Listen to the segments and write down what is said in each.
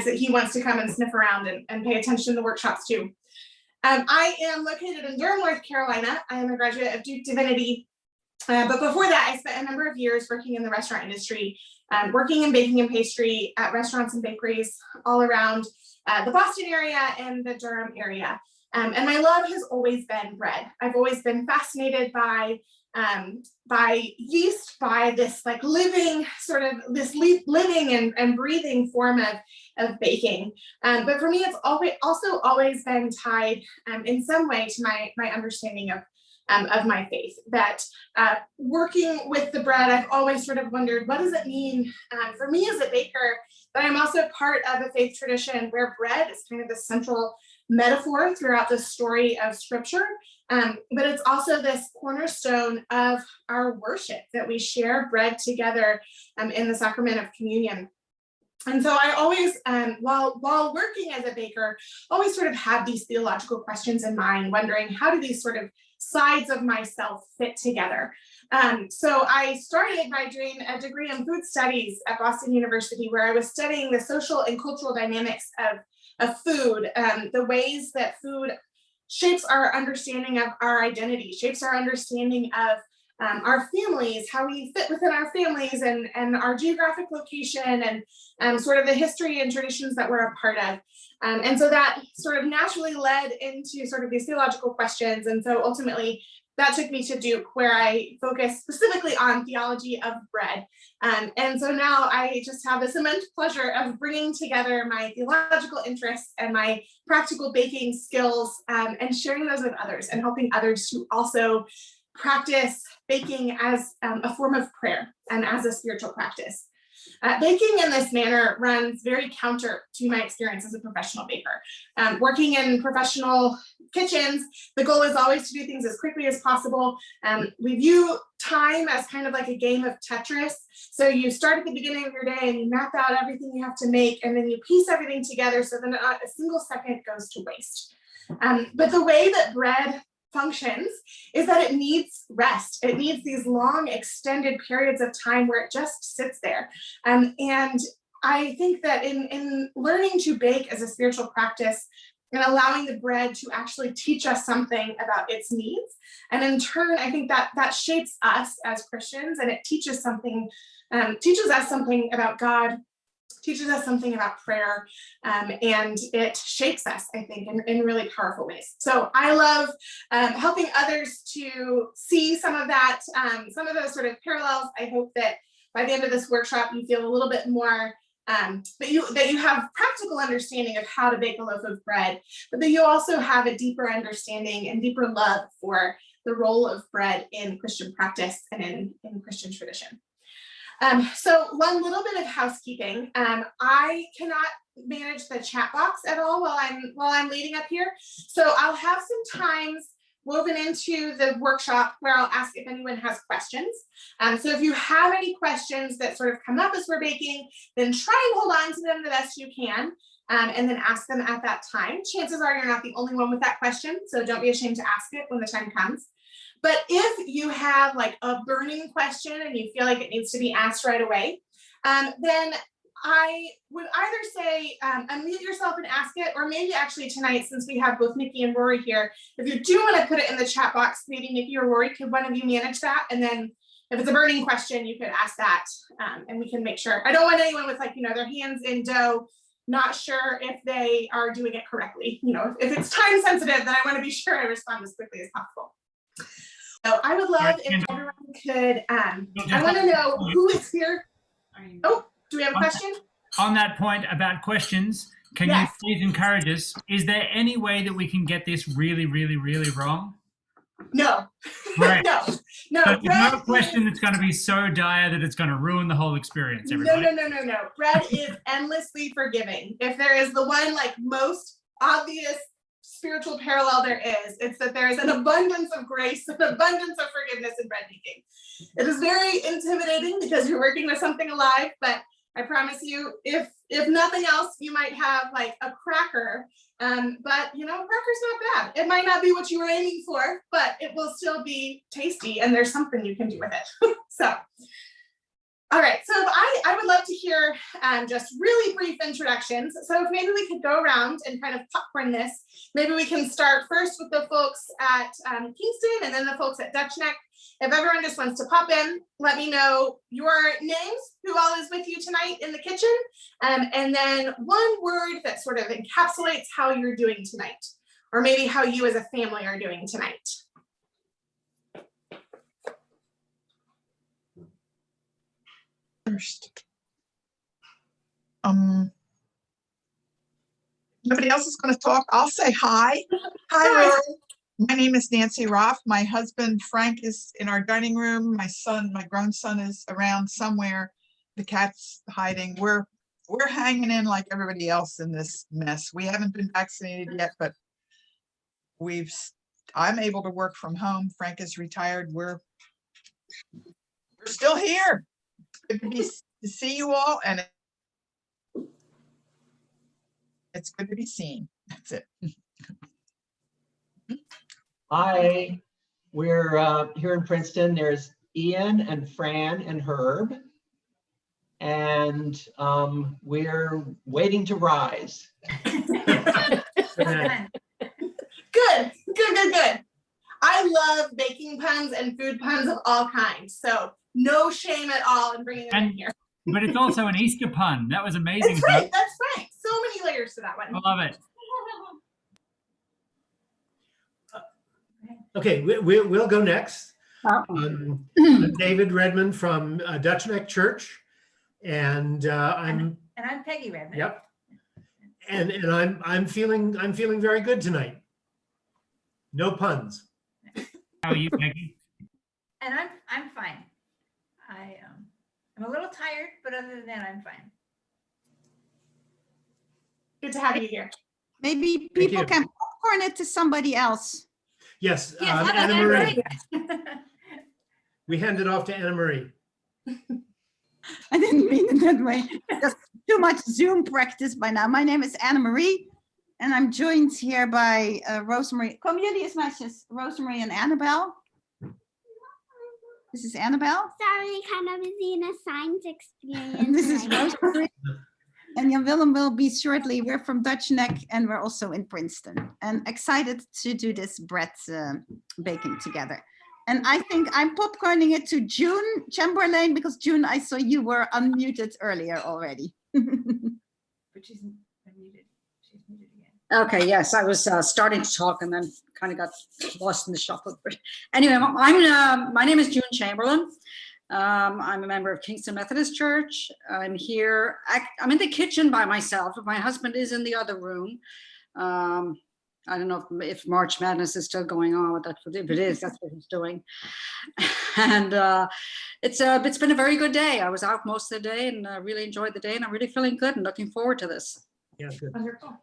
that he wants to come and sniff around and pay attention to the workshops too. I am located in Durham, North Carolina. I am a graduate of Duke Divinity. But before that, I spent a number of years working in the restaurant industry, working in baking and pastry at restaurants and bakeries all around the Boston area and the Durham area. And my love has always been bread. I've always been fascinated by yeast, by this like living sort of this living and breathing form of baking. But for me, it's always been tied in some way to my understanding of my faith, that working with the bread, I've always sort of wondered, what does it mean for me as a baker, that I'm also part of a faith tradition where bread is kind of the central metaphor throughout the story of scripture, but it's also this cornerstone of our worship, that we share bread together in the sacrament of communion. And so I always, while working as a baker, always sort of had these theological questions in mind, wondering how do these sort of sides of myself fit together. So I started by doing a degree in food studies at Boston University, where I was studying the social and cultural dynamics of food, the ways that food shapes our understanding of our identity, shapes our understanding of our families, how we fit within our families and our geographic location and sort of the history and traditions that we're a part of. And so that sort of naturally led into sort of these theological questions. And so ultimately that took me to Duke, where I focused specifically on theology of bread. And so now I just have this immense pleasure of bringing together my theological interests and my practical baking skills and sharing those with others and helping others to also practice baking as a form of prayer and as a spiritual practice. Baking in this manner runs very counter to my experience as a professional baker. Working in professional kitchens, the goal is always to do things as quickly as possible. We view time as kind of like a game of Tetris. So you start at the beginning of your day and you map out everything you have to make, and then you piece everything together so that not a single second goes to waste. But the way that bread functions is that it needs rest. It needs these long extended periods of time where it just sits there. And I think that in learning to bake as a spiritual practice and allowing the bread to actually teach us something about its needs, and in turn, I think that shapes us as Christians, and it teaches us something about God, teaches us something about prayer, and it shapes us, I think, in really powerful ways. So I love helping others to see some of that, some of those sort of parallels. I hope that by the end of this workshop, you feel a little bit more, that you have practical understanding of how to bake a loaf of bread, but that you also have a deeper understanding and deeper love for the role of bread in Christian practice and in Christian tradition. So one little bit of housekeeping. I cannot manage the chat box at all while I'm leading up here. So I'll have some times woven into the workshop where I'll ask if anyone has questions. So if you have any questions that sort of come up as we're baking, then try and hold on to them the best you can, and then ask them at that time. Chances are you're not the only one with that question, so don't be ashamed to ask it when the time comes. But if you have like a burning question and you feel like it needs to be asked right away, then I would either say unmute yourself and ask it, or maybe actually tonight, since we have both Nikki and Rory here, if you do want to put it in the chat box, maybe Nikki or Rory, could one of you manage that? And then if it's a burning question, you could ask that, and we can make sure. I don't want anyone with like, their hands in dough, not sure if they are doing it correctly. If it's time sensitive, then I want to be sure I respond as quickly as possible. So I would love if everyone could, I want to know who is here. Oh, do we have a question? On that point about questions, can you please encourage us? Is there any way that we can get this really, really, really wrong? No. Right. No. So there's no question that's going to be so dire that it's going to ruin the whole experience, everybody. No. Bread is endlessly forgiving. If there is the one like most obvious spiritual parallel there is, it's that there is an abundance of grace, an abundance of forgiveness in bread making. It is very intimidating because you're working with something alive, but I promise you, if nothing else, you might have like a cracker, but cracker's not bad. It might not be what you were aiming for, but it will still be tasty, and there's something you can do with it. So All right, so if I would love to hear just really brief introductions. So if maybe we could go around and kind of popcorn this. Maybe we can start first with the folks at Kingston and then the folks at Dutch Neck. If everyone just wants to pop in, let me know your names, who all is with you tonight in the kitchen, and then one word that sort of encapsulates how you're doing tonight, or maybe how you as a family are doing tonight. First. Nobody else is going to talk. I'll say hi. Hi, Rory. My name is Nancy Roth. My husband Frank is in our dining room. My grown son is around somewhere. The cat's hiding. We're hanging in like everybody else in this mess. We haven't been vaccinated yet, but I'm able to work from home. Frank is retired. We're still here. Good to see you all, and it's good to be seen. That's it. Hi, we're here in Princeton. There's Ian and Fran and Herb, and we're waiting to rise. Good. I love baking puns and food puns of all kinds, so no shame at all in bringing them in here. But it's also an Easter pun. That was amazing. That's right. So many layers to that one. I love it. Okay, we'll go next. I'm David Redman from Dutch Neck Church, and I'm Peggy Redman. Yep. And I'm feeling very good tonight. No puns. How are you, Peggy? And I'm fine. I'm a little tired, but other than that, I'm fine. Good to have you here. Maybe people can popcorn it to somebody else. Yes, Yes, how about Anna Anna Marie. Marie? We hand it off to Anna Marie. I didn't mean it that way. Just too much Zoom practice by now. My name is Anna Marie, and I'm joined here by Rosemary. Kom jullie eens meisjes, Rosemary and Annabelle. This is Annabelle. Sorry, kind of busy in a science experience. And this is right now. Rosemary. And Jan Willem will be shortly. We're from Dutch Neck, and we're also in Princeton. And excited to do this bread baking together. And I think I'm popcorning it to June Chamberlain, because June, I saw you were unmuted earlier already. But she's muted. She's muted again. Okay, yes, I was starting to talk and then kind of got lost in the shuffle. But anyway, my name is June Chamberlain. I'm a member of Kingston Methodist Church. I'm here. I'm in the kitchen by myself. My husband is in the other room. I don't know if March Madness is still going on with that. If it is, that's what he's doing. And it's been a very good day. I was out most of the day and really enjoyed the day, and I'm really feeling good and looking forward to this. Yeah, good. Wonderful.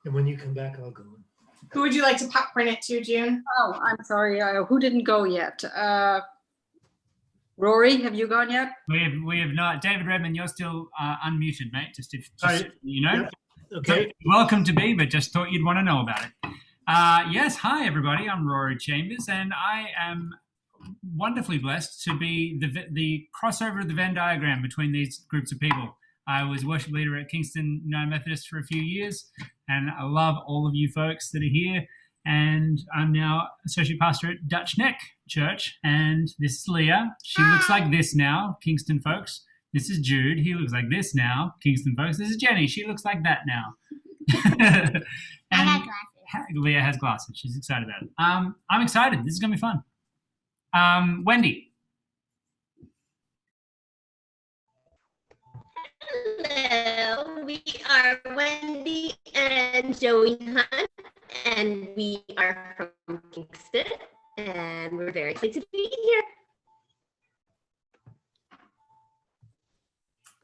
And when you come back, I'll go. Who would you like to popcorn it to, June? Oh, I'm sorry. Who didn't go yet? Rory, have you gone yet? We have not. David Redman, you're still unmuted, mate. Just you know. Yep. Okay. Welcome to be, but just thought you'd want to know about it. Yes, hi everybody. I'm Rory Chambers, and I am wonderfully blessed to be the crossover of the Venn diagram between these groups of people. I was worship leader at Kingston United Methodist for a few years, and I love all of you folks that are here. And I'm now associate pastor at Dutch Neck Church, and this is Leah. She looks like this now, Kingston folks. This is Jude. He looks like this now, Kingston folks. This is Jenny. She looks like that now. I got glasses. Leah has glasses. She's excited about it. I'm excited. This is going to be fun. Wendy. Hello, we are Wendy and Joey Hunt, and we are from Kingston, and we're very excited to be here.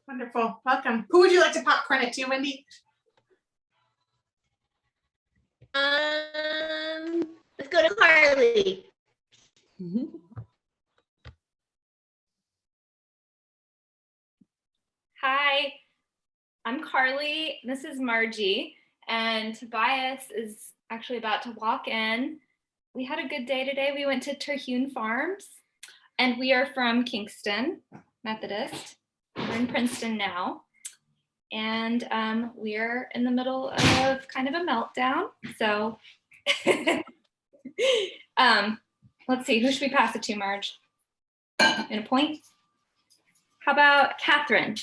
Wonderful. Welcome. Who would you like to popcorn it to, Wendy? Let's go to Carly. Hi, I'm Carly. This is Margie, and Tobias is actually about to walk in. We had a good day today. We went to Terhune Farms. and we are from Kingston Methodist. We're in Princeton now. And we're in the middle of kind of a meltdown. So let's see, who should we pass it to, Marge? In a point? How about Catherine?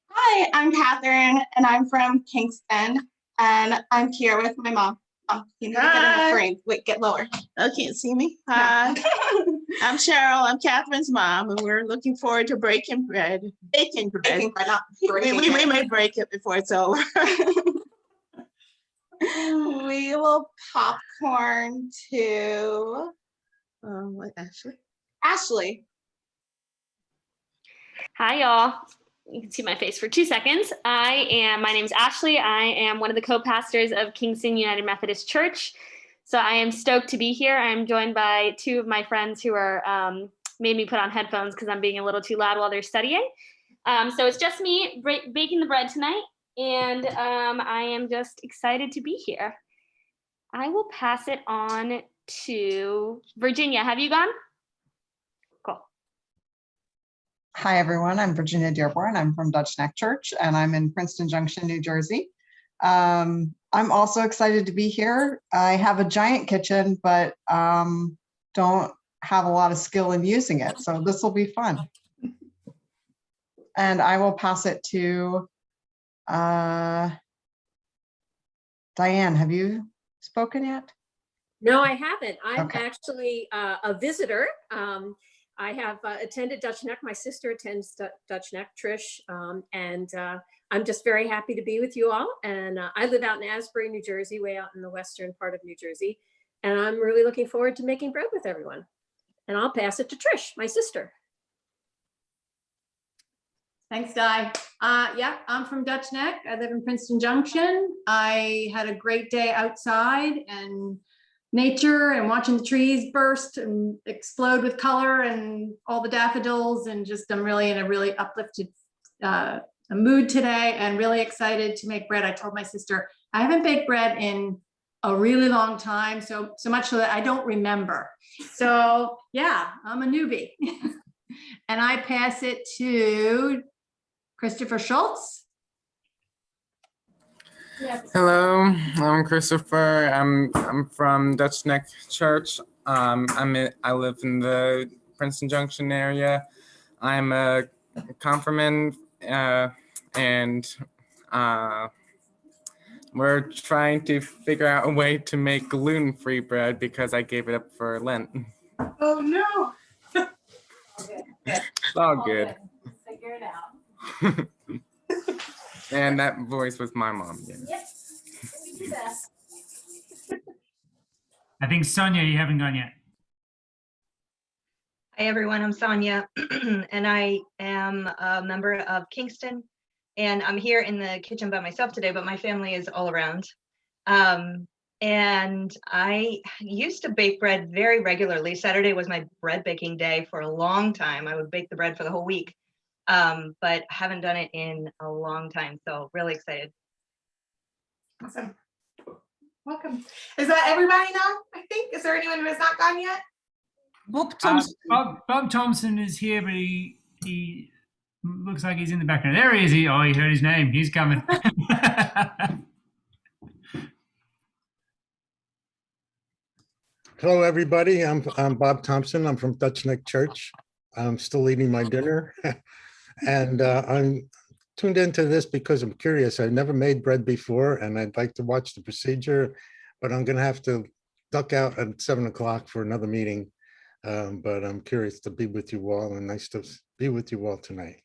Hi, I'm Catherine, and I'm from Kingston, and I'm here with my mom. Oh, you need to get in the frame. Wait, get lower. Oh, can't see me? Hi, I'm Cheryl. I'm Catherine's mom, and we're looking forward to baking bread. Baking bread. Baking bread, not breaking We it. may break it before it's over. We will popcorn to What, Ashley? Ashley. Hi, y'all. You can see my face for 2 seconds. My name is Ashley. I am one of the co-pastors of Kingston United Methodist Church. So I am stoked to be here. I'm joined by 2 of my friends who are made me put on headphones because I'm being a little too loud while they're studying. So it's just me baking the bread tonight, and I am just excited to be here. I will pass it on to Virginia. Have you gone? Cool. Hi, everyone. I'm Virginia Dearborn. I'm from Dutch Neck Church, and I'm in Princeton Junction, New Jersey. I'm also excited to be here. I have a giant kitchen, but don't have a lot of skill in using it, so this will be fun. And I will pass it to Diane. Have you spoken yet? No, I haven't. I'm Okay. actually a visitor. I have attended Dutch Neck. My sister attends Dutch Neck, Trish, and I'm just very happy to be with you all. And I live out in Asbury, New Jersey, way out in the western part of New Jersey. And I'm really looking forward to making bread with everyone. And I'll pass it to Trish, my sister. Thanks, Di. Yeah, I'm from Dutch Neck. I live in Princeton Junction. I had a great day outside and nature and watching the trees burst and explode with color and all the daffodils, and just I'm really in a really uplifted a mood today and really excited to make bread. I told my sister I haven't baked bread in a really long time, so much so that I don't remember. So yeah, I'm a newbie. And I pass it to Christopher Schultz. Yes. Hello, I'm Christopher. I'm from Dutch Neck Church. I live in the Princeton Junction area. I'm a confirmand, and we're trying to figure out a way to make gluten-free bread because I gave it up for Lent. Oh no. It's all good. Figure it out. And that voice was my mom. Yeah. Yep. We do that. I think Sonia, you haven't gone yet. Hi everyone, I'm Sonia, and I am a member of Kingston, and I'm here in the kitchen by myself today, but my family is all around. And I used to bake bread very regularly. Saturday was my bread baking day for a long time. I would bake the bread for the whole week, but haven't done it in a long time, so really excited. Awesome. Welcome. Is that everybody now? I think. Is there anyone who has not gone yet? Bob Thomson. Bob Thomson is here, but he looks like he's in the background. There he is. He heard his name. He's coming. Hello, everybody. I'm Bob Thompson. I'm from Dutch Neck Church. I'm still eating my dinner. And I'm tuned into this because I'm curious. I've never made bread before, and I'd like to watch the procedure, but I'm going to have to duck out at 7 o'clock for another meeting. But I'm curious to be with you all, and nice to be with you all tonight.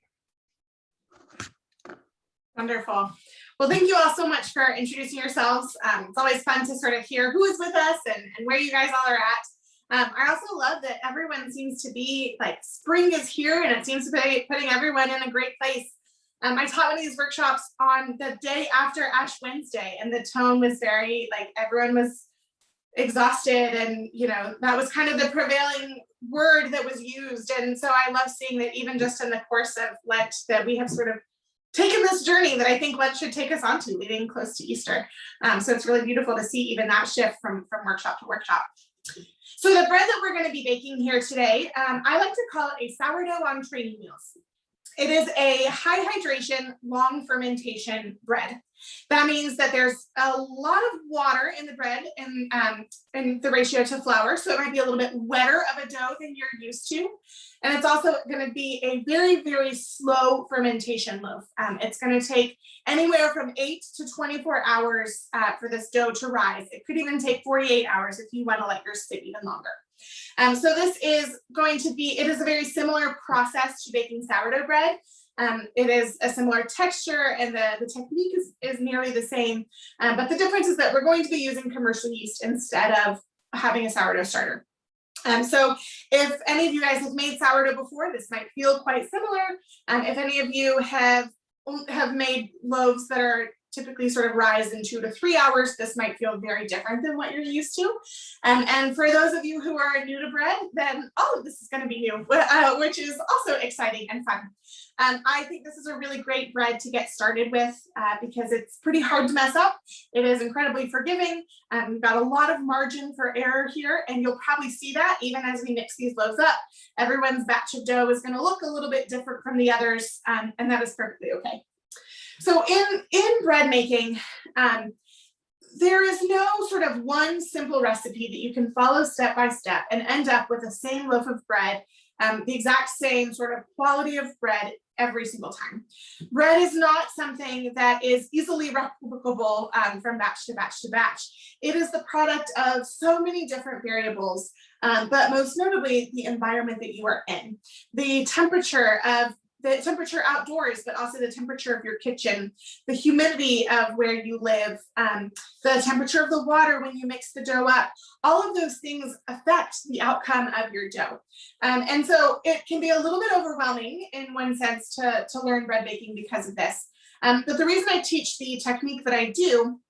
Wonderful. Well, thank you all so much for introducing yourselves. It's always fun to sort of hear who is with us and where you guys all are at. I also love that everyone seems to be like spring is here, and it seems to be putting everyone in a great place. I taught one of these workshops on the day after Ash Wednesday, and the tone was very like everyone was exhausted, and that was kind of the prevailing word that was used. And so I love seeing that even just in the course of Lent that we have sort of taken this journey that I think Lent should take us onto, leading close to Easter. So it's really beautiful to see even that shift from workshop to workshop. So the bread that we're going to be baking here today, I like to call it a sourdough on training wheels. It is a high hydration, long fermentation bread. That means that there's a lot of water in the bread in the ratio to flour. So it might be a little bit wetter of a dough than you're used to. And it's also going to be a very, very slow fermentation loaf. It's going to take anywhere from 8 to 24 hours for this dough to rise. It could even take 48 hours if you want to let yours sit even longer. So this is going to be, it is a very similar process to baking sourdough bread. It is a similar texture and the technique is nearly the same, but the difference is that we're going to be using commercial yeast instead of having a sourdough starter. So if any of you guys have made sourdough before, this might feel quite similar. If any of you have made loaves that are typically sort of rise in 2 to 3 hours, this might feel very different than what you're used to. And for those of you who are new to bread, then all of this is going to be new, which is also exciting and fun. I think this is a really great bread to get started with because it's pretty hard to mess up. It is incredibly forgiving. We've got a lot of margin for error here, and you'll probably see that even as we mix these loaves up. Everyone's batch of dough is going to look a little bit different from the others, and that is perfectly okay. So in bread making, there is no sort of one simple recipe that you can follow step by step and end up with the same loaf of bread, the exact same sort of quality of bread every single time. Bread is not something that is easily replicable from batch to batch to batch. It is the product of so many different variables, but most notably the environment that you are in, the temperature outdoors, but also the temperature of your kitchen, the humidity of where you live, the temperature of the water when you mix the dough up. All of those things affect the outcome of your dough. And so it can be a little bit overwhelming in one sense to learn bread baking because of this. But the reason I teach the technique that I do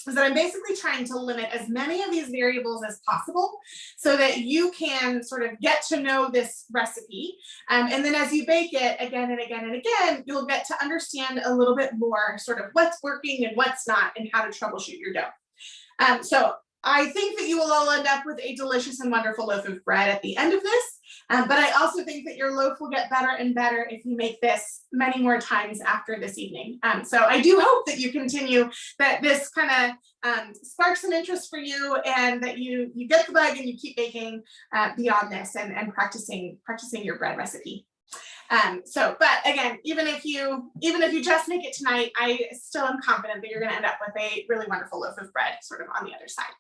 is that I'm basically trying to limit as many of these variables as possible so that you can sort of get to know this recipe. And then as you bake it again and again and again, you'll get to understand a little bit more sort of what's working and what's not and how to troubleshoot your dough. So I think that you will all end up with a delicious and wonderful loaf of bread at the end of this. But I also think that your loaf will get better and better if you make this many more times after this evening. So I do hope that you continue, that this kind of sparks some interest for you and that you get the bug and you keep baking beyond this and practicing your bread recipe. But again, even if you just make it tonight, I still am confident that you're going to end up with a really wonderful loaf of bread sort of on the other side.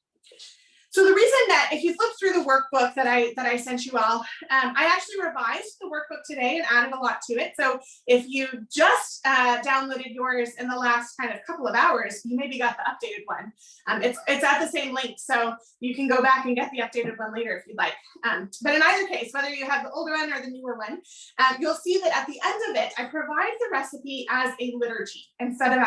So the reason that if you flip through the workbook that I sent you all, I actually revised the workbook today and added a lot to it. So if you just downloaded yours in the last kind of couple of hours, you maybe got the updated one. It's at the same link, so you can go back and get the updated one later if you'd like. But in either case, whether you have the older one or the newer one, you'll see that at the end of it, I provide the recipe as a liturgy instead of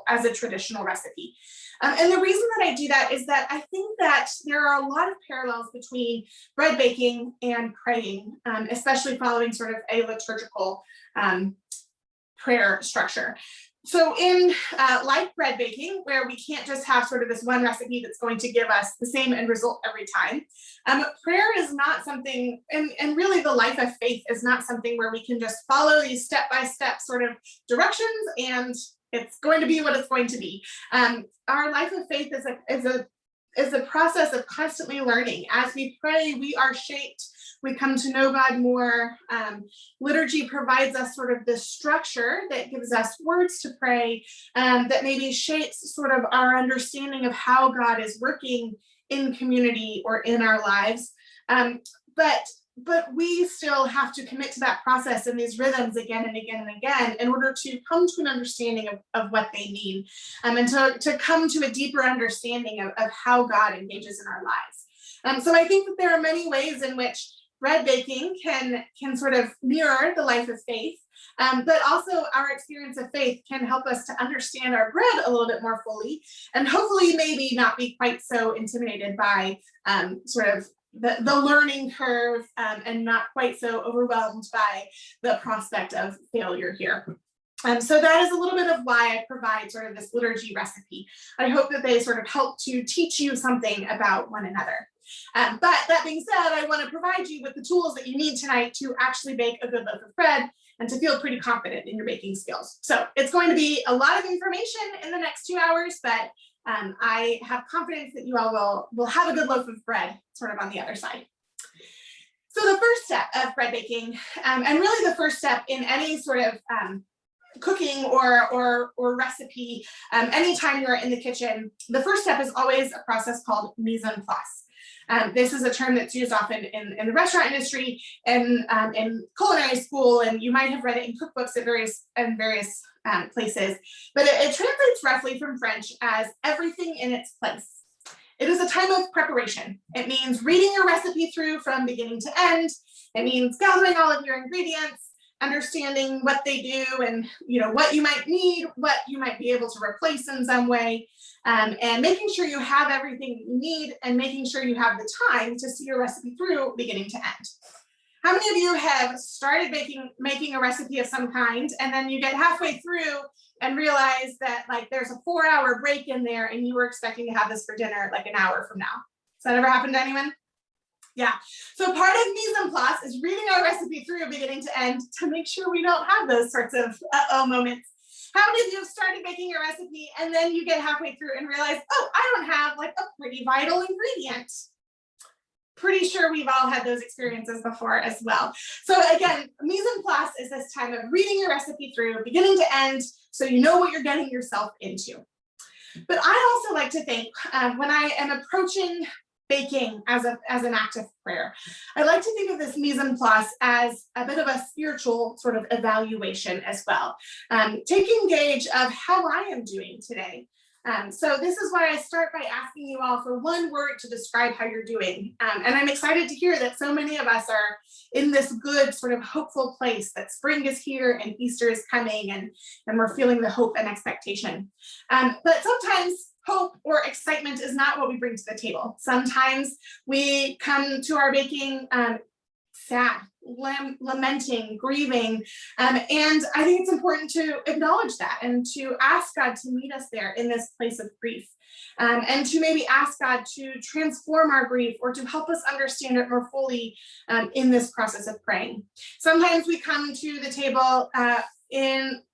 as a traditional recipe. And the reason that I do that is that I think that there are a lot of parallels between bread baking and praying, especially following sort of a liturgical prayer structure. So in like bread baking, where we can't just have sort of this one recipe that's going to give us the same end result every time, prayer is not something, and really the life of faith is not something where we can just follow these step-by-step sort of directions and it's going to be what it's going to be. Our life of faith is a process of constantly learning. As we pray, we are shaped. We come to know God more. Liturgy provides us sort of this structure that gives us words to pray, that maybe shapes sort of our understanding of how God is working in community or in our lives. But we still have to commit to that process and these rhythms again and again and again in order to come to an understanding of what they mean, and to come to a deeper understanding of how God engages in our lives. So I think that there are many ways in which bread baking can sort of mirror the life of faith, but also our experience of faith can help us to understand our bread a little bit more fully and hopefully maybe not be quite so intimidated by sort of the learning curve and not quite so overwhelmed by the prospect of failure here. So that is a little bit of why I provide sort of this liturgy recipe. I hope that they sort of help to teach you something about one another. But that being said, I want to provide you with the tools that you need tonight to actually bake a good loaf of bread and to feel pretty confident in your baking skills. So it's going to be a lot of information in the next 2 hours, but I have confidence that you all will have a good loaf of bread sort of on the other side. So the first step of bread baking, and really the first step in any sort of cooking or recipe, anytime you're in the kitchen, the first step is always a process called mise en place. This is a term that's used often in the restaurant industry and in culinary school, and you might have read it in cookbooks at various places, but it translates roughly from French as everything in its place. It is a time of preparation. It means reading your recipe through from beginning to end. It means gathering all of your ingredients, understanding what they do and what you might need, what you might be able to replace in some way, and making sure you have everything you need and making sure you have the time to see your recipe through beginning to end. How many of you have started making a recipe of some kind and then you get halfway through and realize that like there's a 4-hour break in there and you were expecting to have this for dinner like an hour from now? Has that ever happened to anyone? Yeah, so part of mise en place is reading our recipe through beginning to end to make sure we don't have those sorts of uh-oh moments. How many of you have started making your recipe and then you get halfway through and realize, oh, I don't have like a pretty vital ingredient? Pretty sure we've all had those experiences before as well. So again, mise en place is this time of reading your recipe through beginning to end so you know what you're getting yourself into. But I also like to think when I am approaching baking as an act of prayer, I like to think of this mise en place as a bit of a spiritual sort of evaluation as well, taking gauge of how I am doing today. So this is why I start by asking you all for one word to describe how you're doing. And I'm excited to hear that so many of us are in this good sort of hopeful place that spring is here and Easter is coming and we're feeling the hope and expectation. But sometimes hope or excitement is not what we bring to the table. Sometimes we come to our baking sad, lamenting, grieving. And I think it's important to acknowledge that and to ask God to meet us there in this place of grief. And to maybe ask God to transform our grief or to help us understand it more fully in this process of praying. Sometimes we come to the table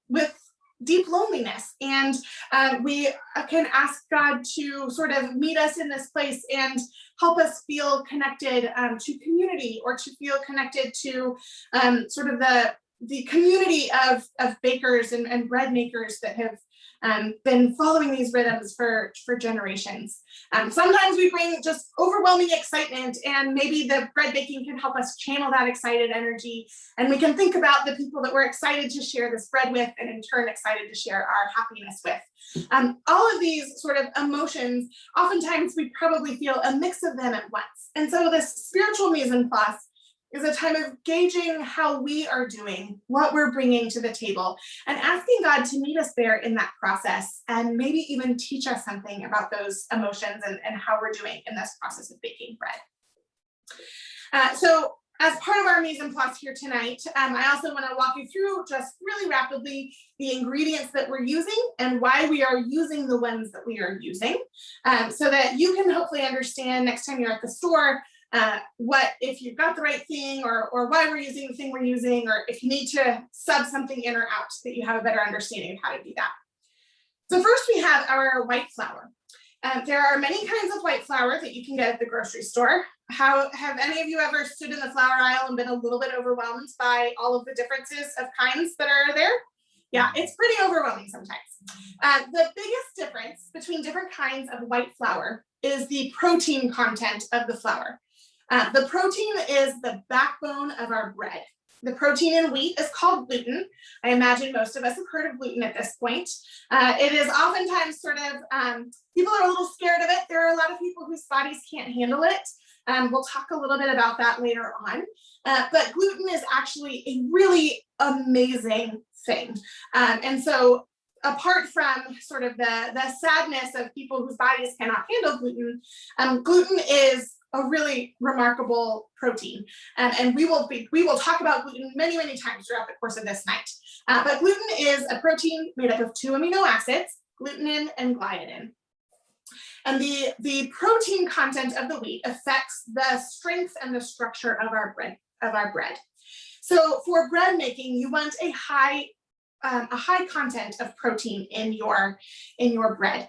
with deep loneliness, and we can ask God to sort of meet us in this place and help us feel connected to community or to feel connected to sort of the community of bakers and bread makers that have been following these rhythms for generations. Sometimes we bring just overwhelming excitement, and maybe the bread baking can help us channel that excited energy, and we can think about the people that we're excited to share this bread with and in turn excited to share our happiness with. All of these sort of emotions, oftentimes we probably feel a mix of them at once. And so this spiritual mise en place is a time of gauging how we are doing, what we're bringing to the table, and asking God to meet us there in that process and maybe even teach us something about those emotions and how we're doing in this process of baking bread. So as part of our mise en place here tonight, I also want to walk you through just really rapidly the ingredients that we're using and why we are using the ones that we are using, so that you can hopefully understand next time you're at the store what if you've got the right thing or why we're using the thing we're using, or if you need to sub something in or out, that you have a better understanding of how to do that. So first we have our white flour. There are many kinds of white flour that you can get at the grocery store. Have any of you ever stood in the flour aisle and been a little bit overwhelmed by all of the differences of kinds that are there? Yeah, it's pretty overwhelming sometimes. The biggest difference between different kinds of white flour is the protein content of the flour. The protein is the backbone of our bread. The protein in wheat is called gluten. I imagine most of us have heard of gluten at this point. It is oftentimes sort of, people are a little scared of it. There are a lot of people whose bodies can't handle it. We'll talk a little bit about that later on. But gluten is actually a really amazing thing. And so apart from sort of the sadness of people whose bodies cannot handle gluten, gluten is a really remarkable protein. And we will talk about gluten many, many times throughout the course of this night. But gluten is a protein made up of 2 amino acids, glutenin and gliadin. And the protein content of the wheat affects the strength and the structure of our bread. So for bread making, you want a high content of protein in your bread.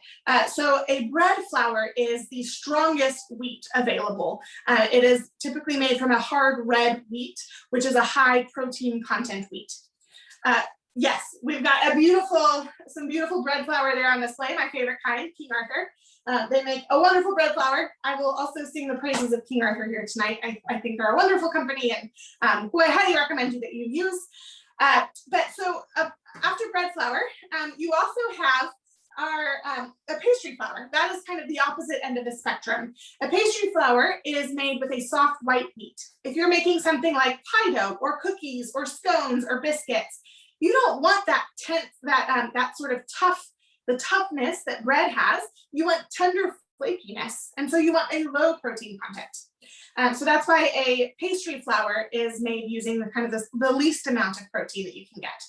So a bread flour is the strongest wheat available. It is typically made from a hard red wheat, which is a high protein content wheat. Yes, we've got some beautiful bread flour there on display, my favorite kind, King Arthur. They make a wonderful bread flour. I will also sing the praises of King Arthur here tonight. I think they're a wonderful company, and who I highly recommend that you use. After bread flour, you also have a pastry flour. That is kind of the opposite end of the spectrum. A pastry flour is made with a soft white wheat. If you're making something like pie dough or cookies or scones or biscuits, you don't want that sort of the toughness that bread has. You want tender flakiness, and so you want a low protein content. So that's why a pastry flour is made using the least amount of protein that you can get.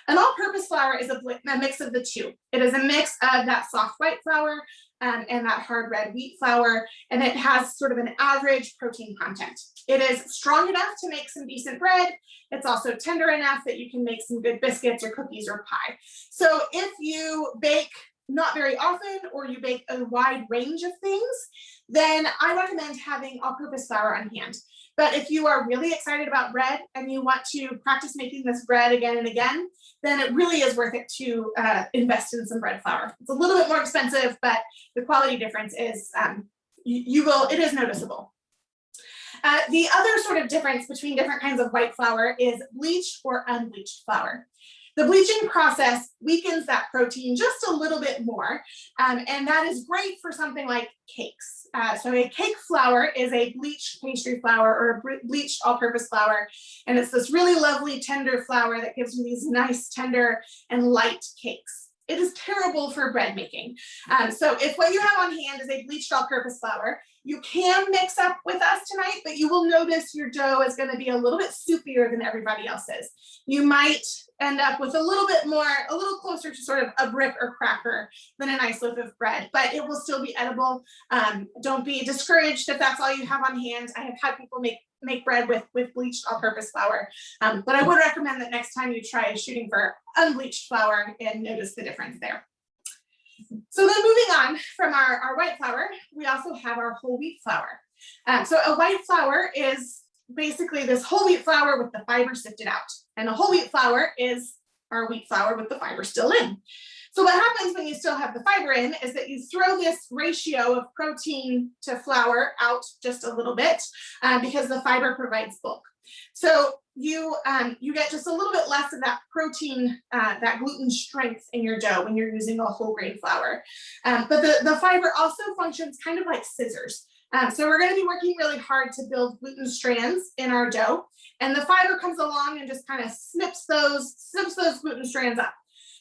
An all-purpose flour is a mix of the two. It is a mix of that soft white flour and that hard red wheat flour, and it has sort of an average protein content. It is strong enough to make some decent bread. It's also tender enough that you can make some good biscuits or cookies or pie. So if you bake not very often, or you bake a wide range of things, then I recommend having all-purpose flour on hand. But if you are really excited about bread and you want to practice making this bread again and again, then it really is worth it to invest in some bread flour. It's a little bit more expensive, but the quality difference is, it is noticeable. The other sort of difference between different kinds of white flour is bleached or unbleached flour. The bleaching process weakens that protein just a little bit more, and that is great for something like cakes. So a cake flour is a bleached pastry flour or a bleached all-purpose flour, and it's this really lovely tender flour that gives you these nice tender and light cakes. It is terrible for bread making. So if what you have on hand is a bleached all-purpose flour, you can mix up with us tonight, but you will notice your dough is going to be a little bit soupier than everybody else's. You might end up with a little closer to sort of a brick or cracker than a nice loaf of bread, but it will still be edible. Don't be discouraged if that's all you have on hand. I have had people make bread with bleached all-purpose flour, but I would recommend that next time you try shooting for unbleached flour and notice the difference there. So then moving on from our white flour, we also have our whole wheat flour. So a white flour is basically this whole wheat flour with the fiber sifted out. And a whole wheat flour is our wheat flour with the fiber still in. So what happens when you still have the fiber in is that you throw this ratio of protein to flour out just a little bit because the fiber provides bulk. So you get just a little bit less of that protein, that gluten strength in your dough when you're using a whole grain flour. But the fiber also functions kind of like scissors. So we're going to be working really hard to build gluten strands in our dough, and the fiber comes along and just kind of snips those gluten strands up.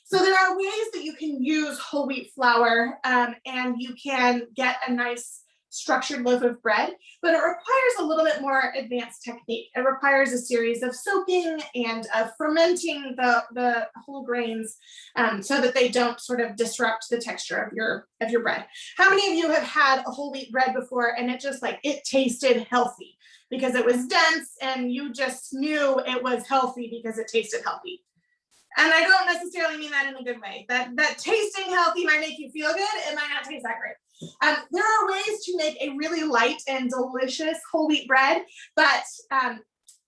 So there are ways that you can use whole wheat flour and you can get a nice structured loaf of bread, but it requires a little bit more advanced technique. It requires a series of soaking and of fermenting the whole grains so that they don't sort of disrupt the texture of your bread. How many of you have had a whole wheat bread before and it tasted healthy because it was dense and you just knew it was healthy because it tasted healthy? And I don't necessarily mean that in a good way. That tasting healthy might make you feel good. It might not taste that great. There are ways to make a really light and delicious whole wheat bread, but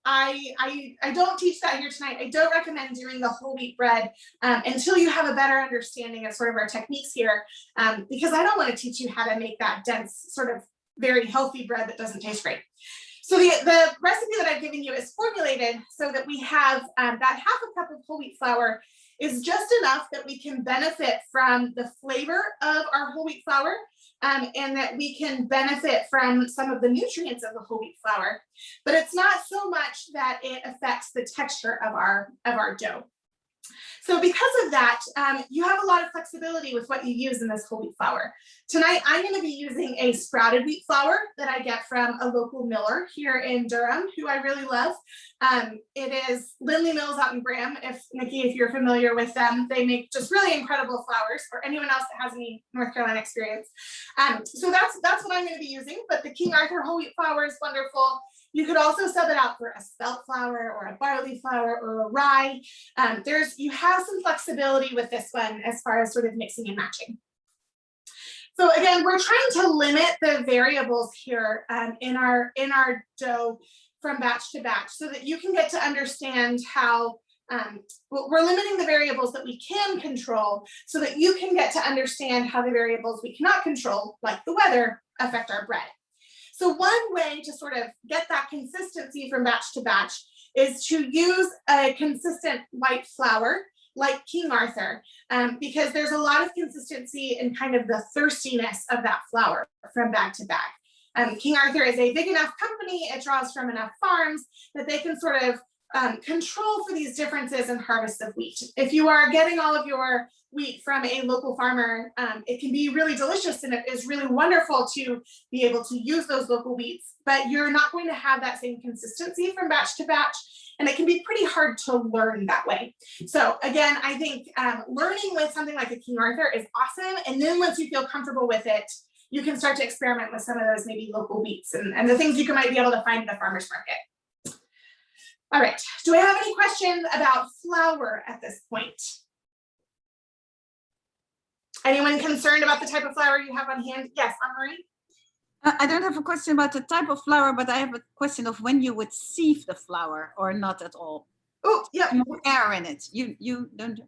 I don't teach that here tonight. I don't recommend doing the whole wheat bread until you have a better understanding of sort of our techniques here, because I don't want to teach you how to make that dense, sort of very healthy bread that doesn't taste great. So the recipe that I've given you is formulated so that we have that half a cup of whole wheat flour is just enough that we can benefit from the flavor of our whole wheat flour and that we can benefit from some of the nutrients of the whole wheat flour, but it's not so much that it affects the texture of our dough. So because of that, you have a lot of flexibility with what you use in this whole wheat flour. Tonight, I'm going to be using a sprouted wheat flour that I get from a local miller here in Durham, who I really love. It is Lindley Mills out in Graham. Nikki, if you're familiar with them, they make just really incredible flours, or anyone else that has any North Carolina experience. So that's what I'm going to be using, but the King Arthur whole wheat flour is wonderful. You could also sub it out for a spelt flour or a barley flour or a rye. You have some flexibility with this one as far as sort of mixing and matching. So again, we're trying to limit the variables here in our dough from batch to batch so that you can get to understand how we're limiting the variables that we can control so that you can get to understand how the variables we cannot control, like the weather, affect our bread. So one way to sort of get that consistency from batch to batch is to use a consistent white flour like King Arthur, because there's a lot of consistency in kind of the thirstiness of that flour from bag to bag. King Arthur is a big enough company, it draws from enough farms that they can sort of control for these differences in harvest of wheat. If you are getting all of your wheat from a local farmer, it can be really delicious and it is really wonderful to be able to use those local wheats, but you're not going to have that same consistency from batch to batch, and it can be pretty hard to learn that way. So again, I think learning with something like a King Arthur is awesome, and then once you feel comfortable with it, you can start to experiment with some of those maybe local wheats and the things you might be able to find at the farmer's market. All right, do I have any questions about flour at this point? Anyone concerned about the type of flour you have on hand? Yes, Anne-Marie? I don't have a question about the type of flour, but I have a question of when you would sieve the flour or not at all. Oh, yeah. More air in it. You don't.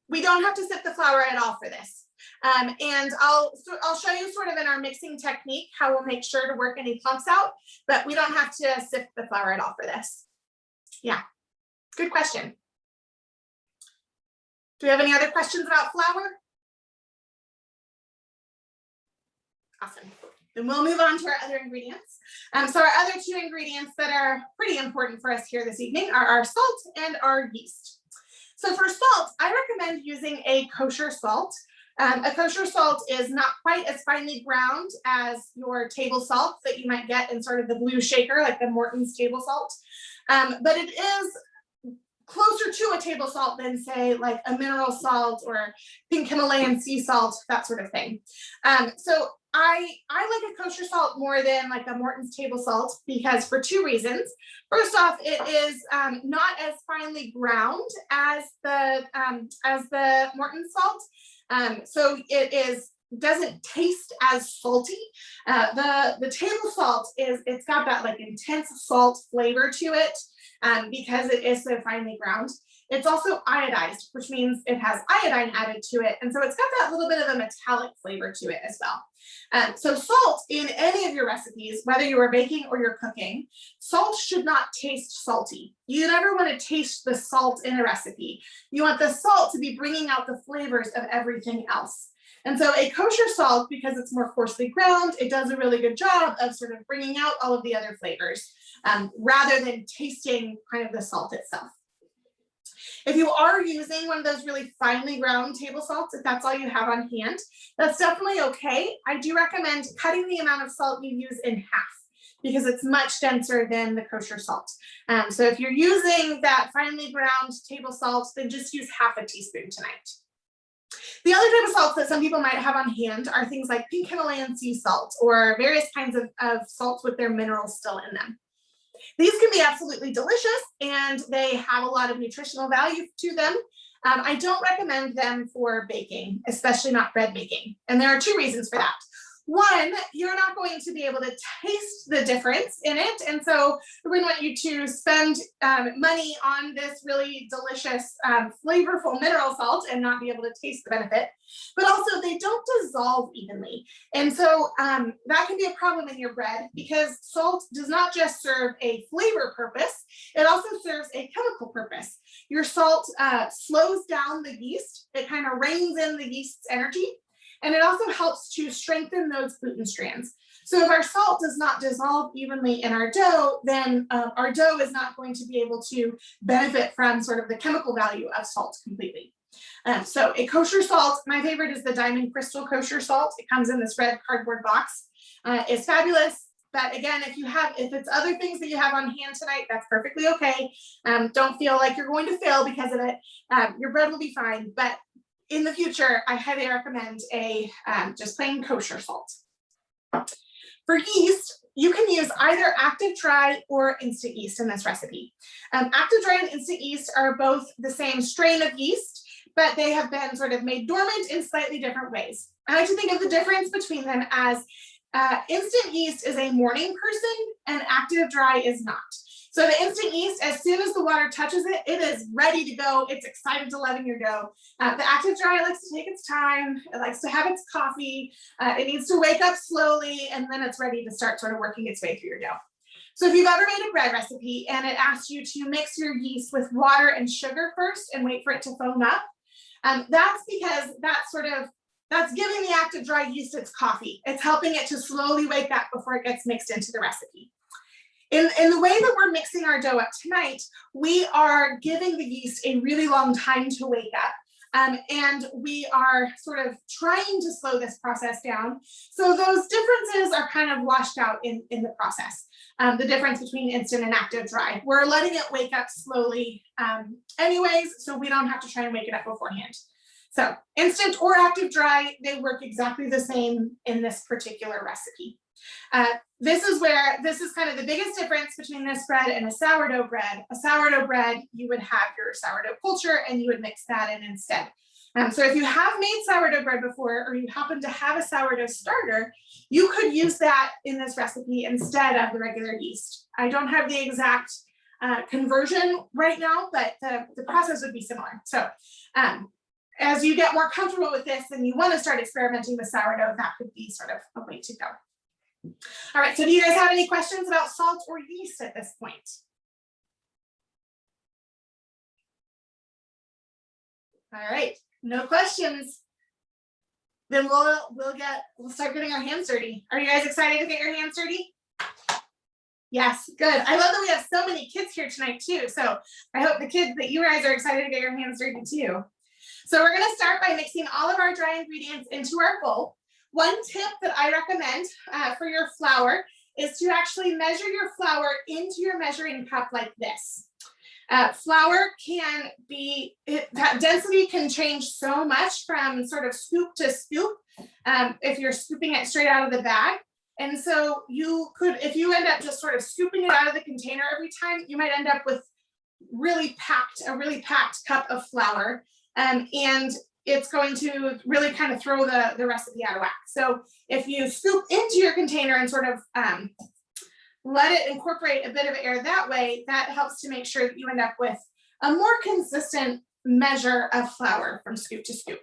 We don't have to sift the flour at all for this. And I'll show you sort of in our mixing technique how we'll make sure to work any clumps out, but we don't have to sift the flour at all for this. Yeah, good question. Do we have any other questions about flour? Awesome. Then we'll move on to our other ingredients. So our other two ingredients that are pretty important for us here this evening are our salt and our yeast. So for salt, I recommend using a kosher salt. A kosher salt is not quite as finely ground as your table salt that you might get in sort of the blue shaker, like the Morton's table salt. But it is closer to a table salt than, say, like a mineral salt or pink Himalayan sea salt, that sort of thing. So I like a kosher salt more than like a Morton's table salt because for two reasons. First off, it is not as finely ground as the Morton's salt. So it doesn't taste as salty. The table salt it's got that like intense salt flavor to it because it is so finely ground. It's also iodized, which means it has iodine added to it. And so it's got that little bit of a metallic flavor to it as well. So salt in any of your recipes, whether you are baking or you're cooking, salt should not taste salty. You never want to taste the salt in a recipe. You want the salt to be bringing out the flavors of everything else. And so a kosher salt, because it's more coarsely ground, it does a really good job of sort of bringing out all of the other flavors rather than tasting kind of the salt itself. If you are using one of those really finely ground table salts, if that's all you have on hand, that's definitely okay. I do recommend cutting the amount of salt you use in half because it's much denser than the kosher salt. So if you're using that finely ground table salt, then just use half a teaspoon tonight. The other type of salts that some people might have on hand are things like pink Himalayan sea salt or various kinds of salts with their minerals still in them. These can be absolutely delicious and they have a lot of nutritional value to them. I don't recommend them for baking, especially not bread making. And there are two reasons for that. One, you're not going to be able to taste the difference in it. And so we wouldn't want you to spend money on this really delicious, flavorful mineral salt and not be able to taste the benefit. But also they don't dissolve evenly. And so that can be a problem in your bread because salt does not just serve a flavor purpose, it also serves a chemical purpose. Your salt slows down the yeast. It kind of reins in the yeast's energy. And it also helps to strengthen those gluten strands. So if our salt does not dissolve evenly in our dough, then our dough is not going to be able to benefit from sort of the chemical value of salt completely. So a kosher salt, my favorite is the Diamond Crystal Kosher Salt. It comes in this red cardboard box. It's fabulous. But again, if it's other things that you have on hand tonight, that's perfectly okay. Don't feel like you're going to fail because of it. Your bread will be fine. But in the future, I highly recommend a just plain kosher salt. For yeast, you can use either active dry or instant yeast in this recipe. Active dry and instant yeast are both the same strain of yeast, but they have been sort of made dormant in slightly different ways. I like to think of the difference between them as instant yeast is a morning person and active dry is not. So the instant yeast, as soon as the water touches it, it is ready to go. It's excited to leaven your dough. The active dry likes to take its time. It likes to have its coffee. It needs to wake up slowly, and then it's ready to start sort of working its way through your dough. So if you've ever made a bread recipe and it asks you to mix your yeast with water and sugar first and wait for it to foam up, that's because that's giving the active dry yeast its coffee. It's helping it to slowly wake up before it gets mixed into the recipe. In the way that we're mixing our dough up tonight, we are giving the yeast a really long time to wake up. And we are sort of trying to slow this process down. So those differences are kind of washed out in the process. The difference between instant and active dry. We're letting it wake up slowly anyways, so we don't have to try and wake it up beforehand. So instant or active dry, they work exactly the same in this particular recipe. This is kind of the biggest difference between this bread and a sourdough bread. A sourdough bread, you would have your sourdough culture and you would mix that in instead. So if you have made sourdough bread before, or you happen to have a sourdough starter, you could use that in this recipe instead of the regular yeast. I don't have the exact conversion right now, but the process would be similar. So as you get more comfortable with this and you want to start experimenting with sourdough, that could be sort of a way to go. All right, so do you guys have any questions about salt or yeast at this point? All right, no questions. Then we'll start getting our hands dirty. Are you guys excited to get your hands dirty? Yes, good. I love that we have so many kids here tonight too. So I hope that you guys are excited to get your hands dirty too. So we're gonna start by mixing all of our dry ingredients into our bowl. One tip that I recommend for your flour is to actually measure your flour into your measuring cup like this. Flour can be, that density can change so much from sort of scoop to scoop if you're scooping it straight out of the bag. And so you could, if you end up just sort of scooping it out of the container every time, you might end up with a really packed cup of flour. And it's going to really kind of throw the recipe out of whack. So if you scoop into your container and sort of let it incorporate a bit of air that way, that helps to make sure that you end up with a more consistent measure of flour from scoop to scoop.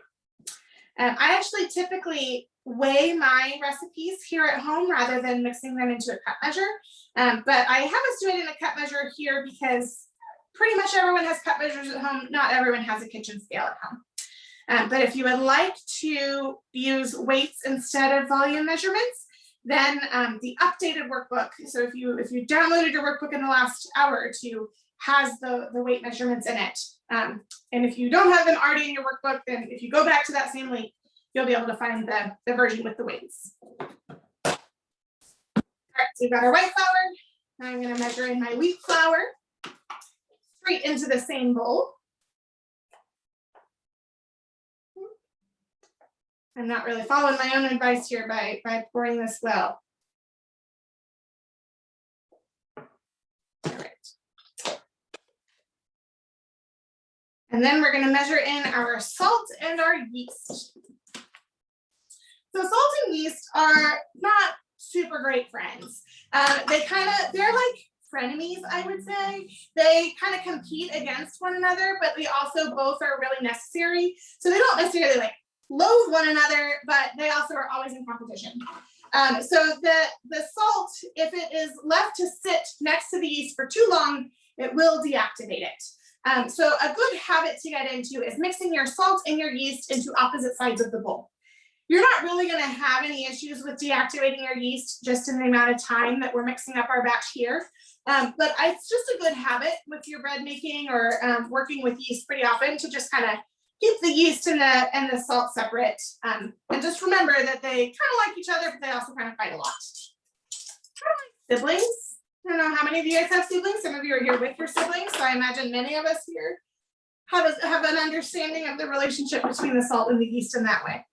I actually typically weigh my recipes here at home rather than mixing them into a cup measure. But I have us do it in a cup measure here because pretty much everyone has cup measures at home. Not everyone has a kitchen scale at home. But if you would like to use weights instead of volume measurements, then the updated workbook, so if you downloaded your workbook in the last hour or two, has the weight measurements in it. And if you don't have them already in your workbook, then if you go back to that same link, you'll be able to find the version with the weights. All right, so we've got our white flour. Now I'm gonna measure in my wheat flour straight into the same bowl. I'm not really following my own advice here by pouring this well. All right. And then we're going to measure in our salt and our yeast. So salt and yeast are not super great friends. They're like frenemies, I would say. They kind of compete against one another, but they also both are really necessary. So they don't necessarily like loathe one another, but they also are always in competition. So the salt, if it is left to sit next to the yeast for too long, it will deactivate it. So a good habit to get into is mixing your salt and your yeast into opposite sides of the bowl. You're not really going to have any issues with deactivating your yeast just in the amount of time that we're mixing up our batch here. But it's just a good habit with your bread making or working with yeast pretty often to just kind of keep the yeast and the salt separate. And just remember that they kind of like each other, but they also kind of fight a lot. Siblings. I don't know how many of you guys have siblings. Some of you are here with your siblings, so I imagine many of us here have an understanding of the relationship between the salt and the yeast in that way.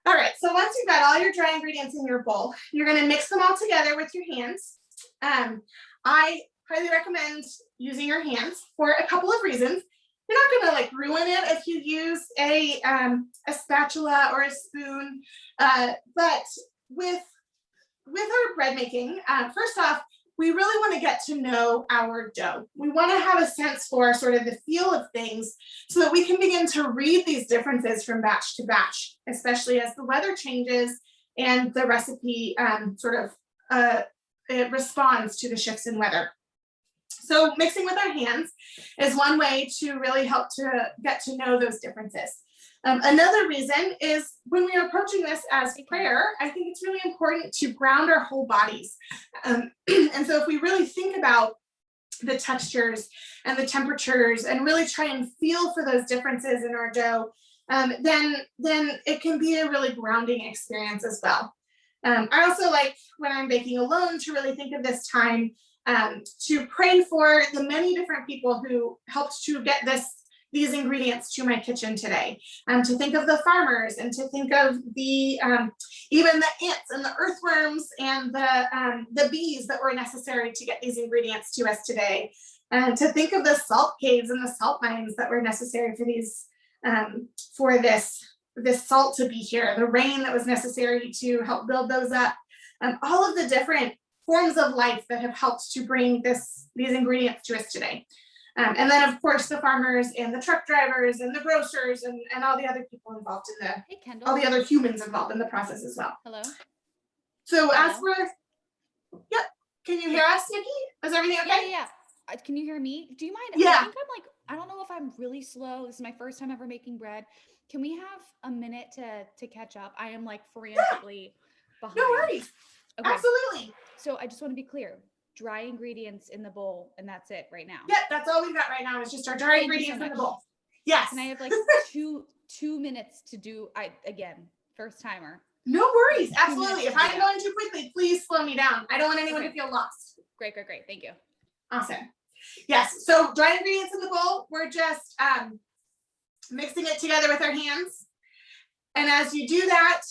All right, so once you've got all your dry ingredients in your bowl, you're going to mix them all together with your hands. I highly recommend using your hands for a couple of reasons. You're not going to like ruin it if you use a spatula or a spoon, but with our bread making, first off, we really want to get to know our dough. We want to have a sense for sort of the feel of things so that we can begin to read these differences from batch to batch, especially as the weather changes and the recipe it responds to the shifts in weather. So mixing with our hands is one way to really help to get to know those differences. Another reason is when we are approaching this as prayer, I think it's really important to ground our whole bodies. And so if we really think about the textures and the temperatures and really try and feel for those differences in our dough, then it can be a really grounding experience as well. I also like when I'm baking alone to really think of this time to pray for the many different people who helped to get these ingredients to my kitchen today, to think of the farmers and to think of the even the ants and the earthworms and the bees that were necessary to get these ingredients to us today, and to think of the salt caves and the salt mines that were necessary for these for this salt to be here, the rain that was necessary to help build those up, all of the different forms of life that have helped to bring these ingredients to us today. And then of course the farmers and the truck drivers and the grocers and all the other people involved in all the other humans involved in the process as well. Hello. So as we're, yep, can you hear us, Nikki? Is everything okay? Yeah. Can you hear me? Do you mind? Yeah. I think I don't know if I'm really slow. This is my first time ever making bread. Can we have a minute to catch up? I am like frantically behind. No worries. Okay. Absolutely. So I just want to be clear. Dry ingredients in the bowl, and that's it right now. Yep, that's all we've got right now is just our dry ingredients in the bowl. Yes. Can I have like two minutes to do? Again, first timer. No worries. Absolutely. If I'm going too quickly, please slow me down. I don't want anyone to feel lost. Great. Thank you. Awesome. Yes. So dry ingredients in the bowl. We're just mixing it together with our hands. And as you do that,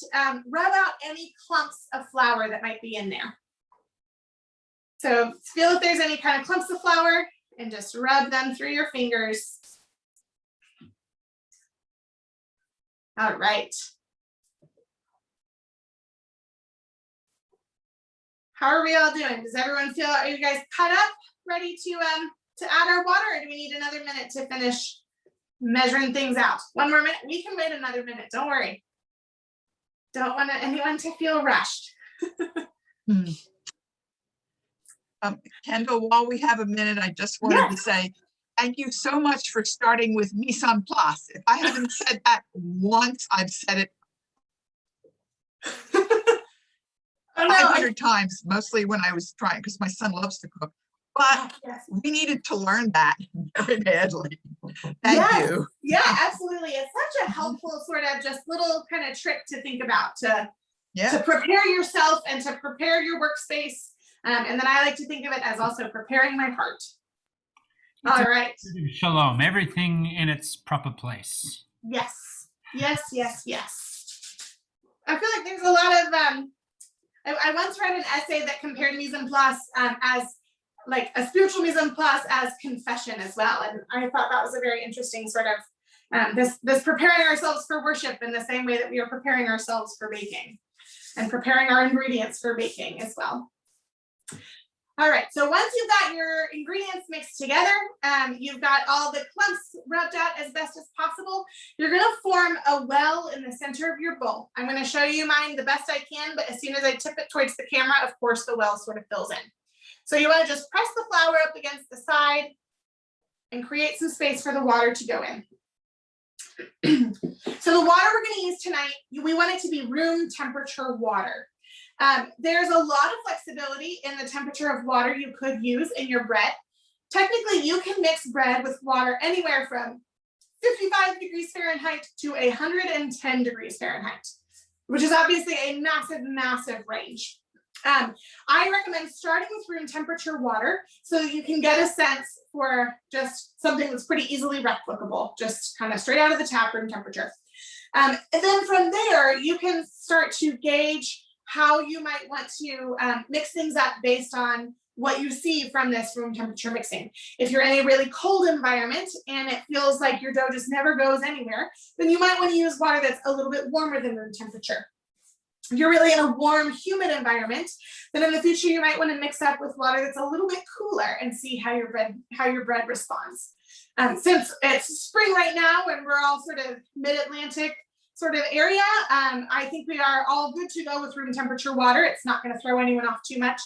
rub out any clumps of flour that might be in there. So feel if there's any kind of clumps of flour and just rub them through your fingers. All right. How are we all doing? Does everyone feel, are you guys cut up, ready to add our water, or do we need another minute to finish measuring things out? One more minute. We can wait another minute. Don't worry. Don't want anyone to feel rushed. Kendall, while we have a minute, I just wanted to say thank you so much for starting with mise en place. If I haven't said that once, I've said it 500 times, mostly when I was trying, because my son loves to cook. But we needed to learn that very badly. Thank you. Yeah, absolutely. It's such a helpful sort of just little kind of trick to think about to prepare yourself and to prepare your workspace. And then I like to think of it as also preparing my heart. All right. Shalom, everything in its proper place. Yes. I feel like there's a lot of, I once read an essay that compared mise en place as like a spiritual mise en place as confession as well. And I thought that was a very interesting sort of, this preparing ourselves for worship in the same way that we are preparing ourselves for baking and preparing our ingredients for baking as well. All right, so once you've got your ingredients mixed together, you've got all the clumps rubbed out as best as possible, you're gonna form a well in the center of your bowl. I'm gonna show you mine the best I can, but as soon as I tip it towards the camera, of course, the well sort of fills in. So you wanna just press the flour up against the side and create some space for the water to go in. So the water we're going to use tonight, we want it to be room temperature water. There's a lot of flexibility in the temperature of water you could use in your bread. Technically, you can mix bread with water anywhere from 55 degrees Fahrenheit to 110 degrees Fahrenheit, which is obviously a massive, massive range. I recommend starting with room temperature water so that you can get a sense for just something that's pretty easily replicable, just kind of straight out of the tap, room temperature. And then from there, you can start to gauge how you might want to mix things up based on what you see from this room temperature mixing. If you're in a really cold environment and it feels like your dough just never goes anywhere, then you might want to use water that's a little bit warmer than room temperature. If you're really in a warm, humid environment, then in the future you might want to mix up with water that's a little bit cooler and see how your bread responds. Since it's spring right now and we're all sort of mid-Atlantic sort of area, I think we are all good to go with room temperature water. It's not going to throw anyone off too much.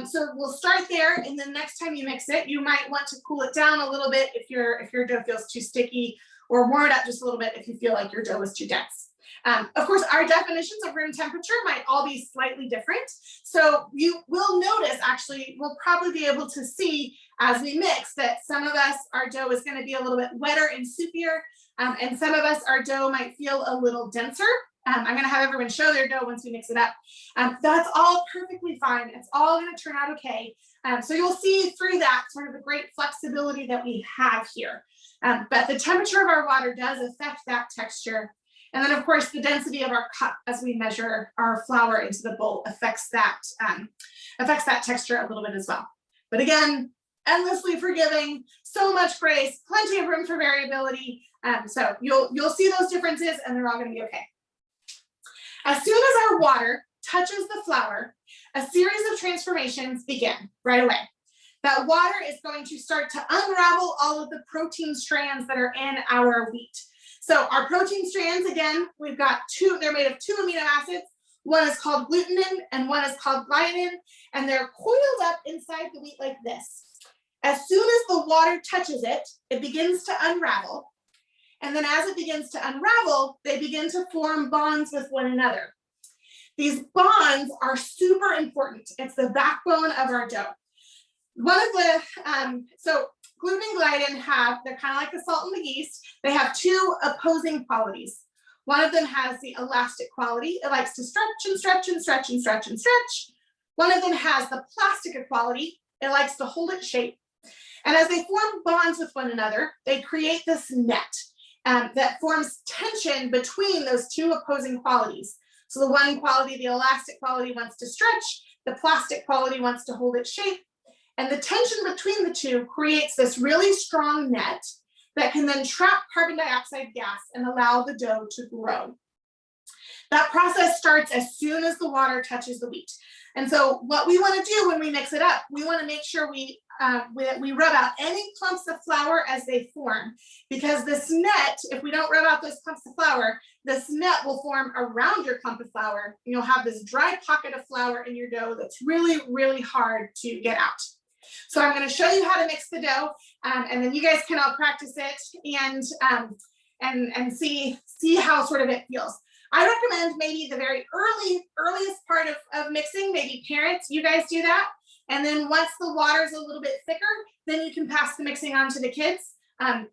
So we'll start there, and then next time you mix it, you might want to cool it down a little bit if your dough feels too sticky, or warm it up just a little bit if you feel like your dough is too dense. Of course, our definitions of room temperature might all be slightly different. So you will notice, actually, we'll probably be able to see as we mix that some of us, our dough is going to be a little bit wetter and soupier, and some of us, our dough might feel a little denser. I'm going to have everyone show their dough once we mix it up. That's all perfectly fine. It's all going to turn out okay. So you'll see through that sort of the great flexibility that we have here. But the temperature of our water does affect that texture. And then, of course, the density of our cup as we measure our flour into the bowl affects that texture a little bit as well. But again, endlessly forgiving, so much grace, plenty of room for variability. So you'll see those differences, and they're all going to be okay. As soon as our water touches the flour, a series of transformations begin right away. That water is going to start to unravel all of the protein strands that are in our wheat. So our protein strands, again, we've got two, they're made of 2 amino acids. One is called glutenin and one is called gliadin, and they're coiled up inside the wheat like this. As soon as the water touches it, it begins to unravel. And then as it begins to unravel, they begin to form bonds with one another. These bonds are super important. It's the backbone of our dough. One of the, so gluten and gliadin they're kind of like the salt and the yeast. They have 2 opposing qualities. One of them has the elastic quality. It likes to stretch and stretch and stretch and stretch and stretch. One of them has the plastic quality. It likes to hold its shape. And as they form bonds with one another, they create this net that forms tension between those 2 opposing qualities. So the one quality, the elastic quality, wants to stretch. The plastic quality wants to hold its shape. And the tension between the 2 creates this really strong net that can then trap carbon dioxide gas and allow the dough to grow. That process starts as soon as the water touches the wheat. And so what we want to do when we mix it up, we want to make sure we rub out any clumps of flour as they form, because this net, if we don't rub out those clumps of flour, this net will form around your clump of flour. You'll have this dry pocket of flour in your dough that's really, really hard to get out. So I'm going to show you how to mix the dough, and then you guys can all practice it and see how sort of it feels. I recommend maybe the very earliest part of mixing, maybe parents, you guys do that. And then once the water is a little bit thicker, then you can pass the mixing on to the kids.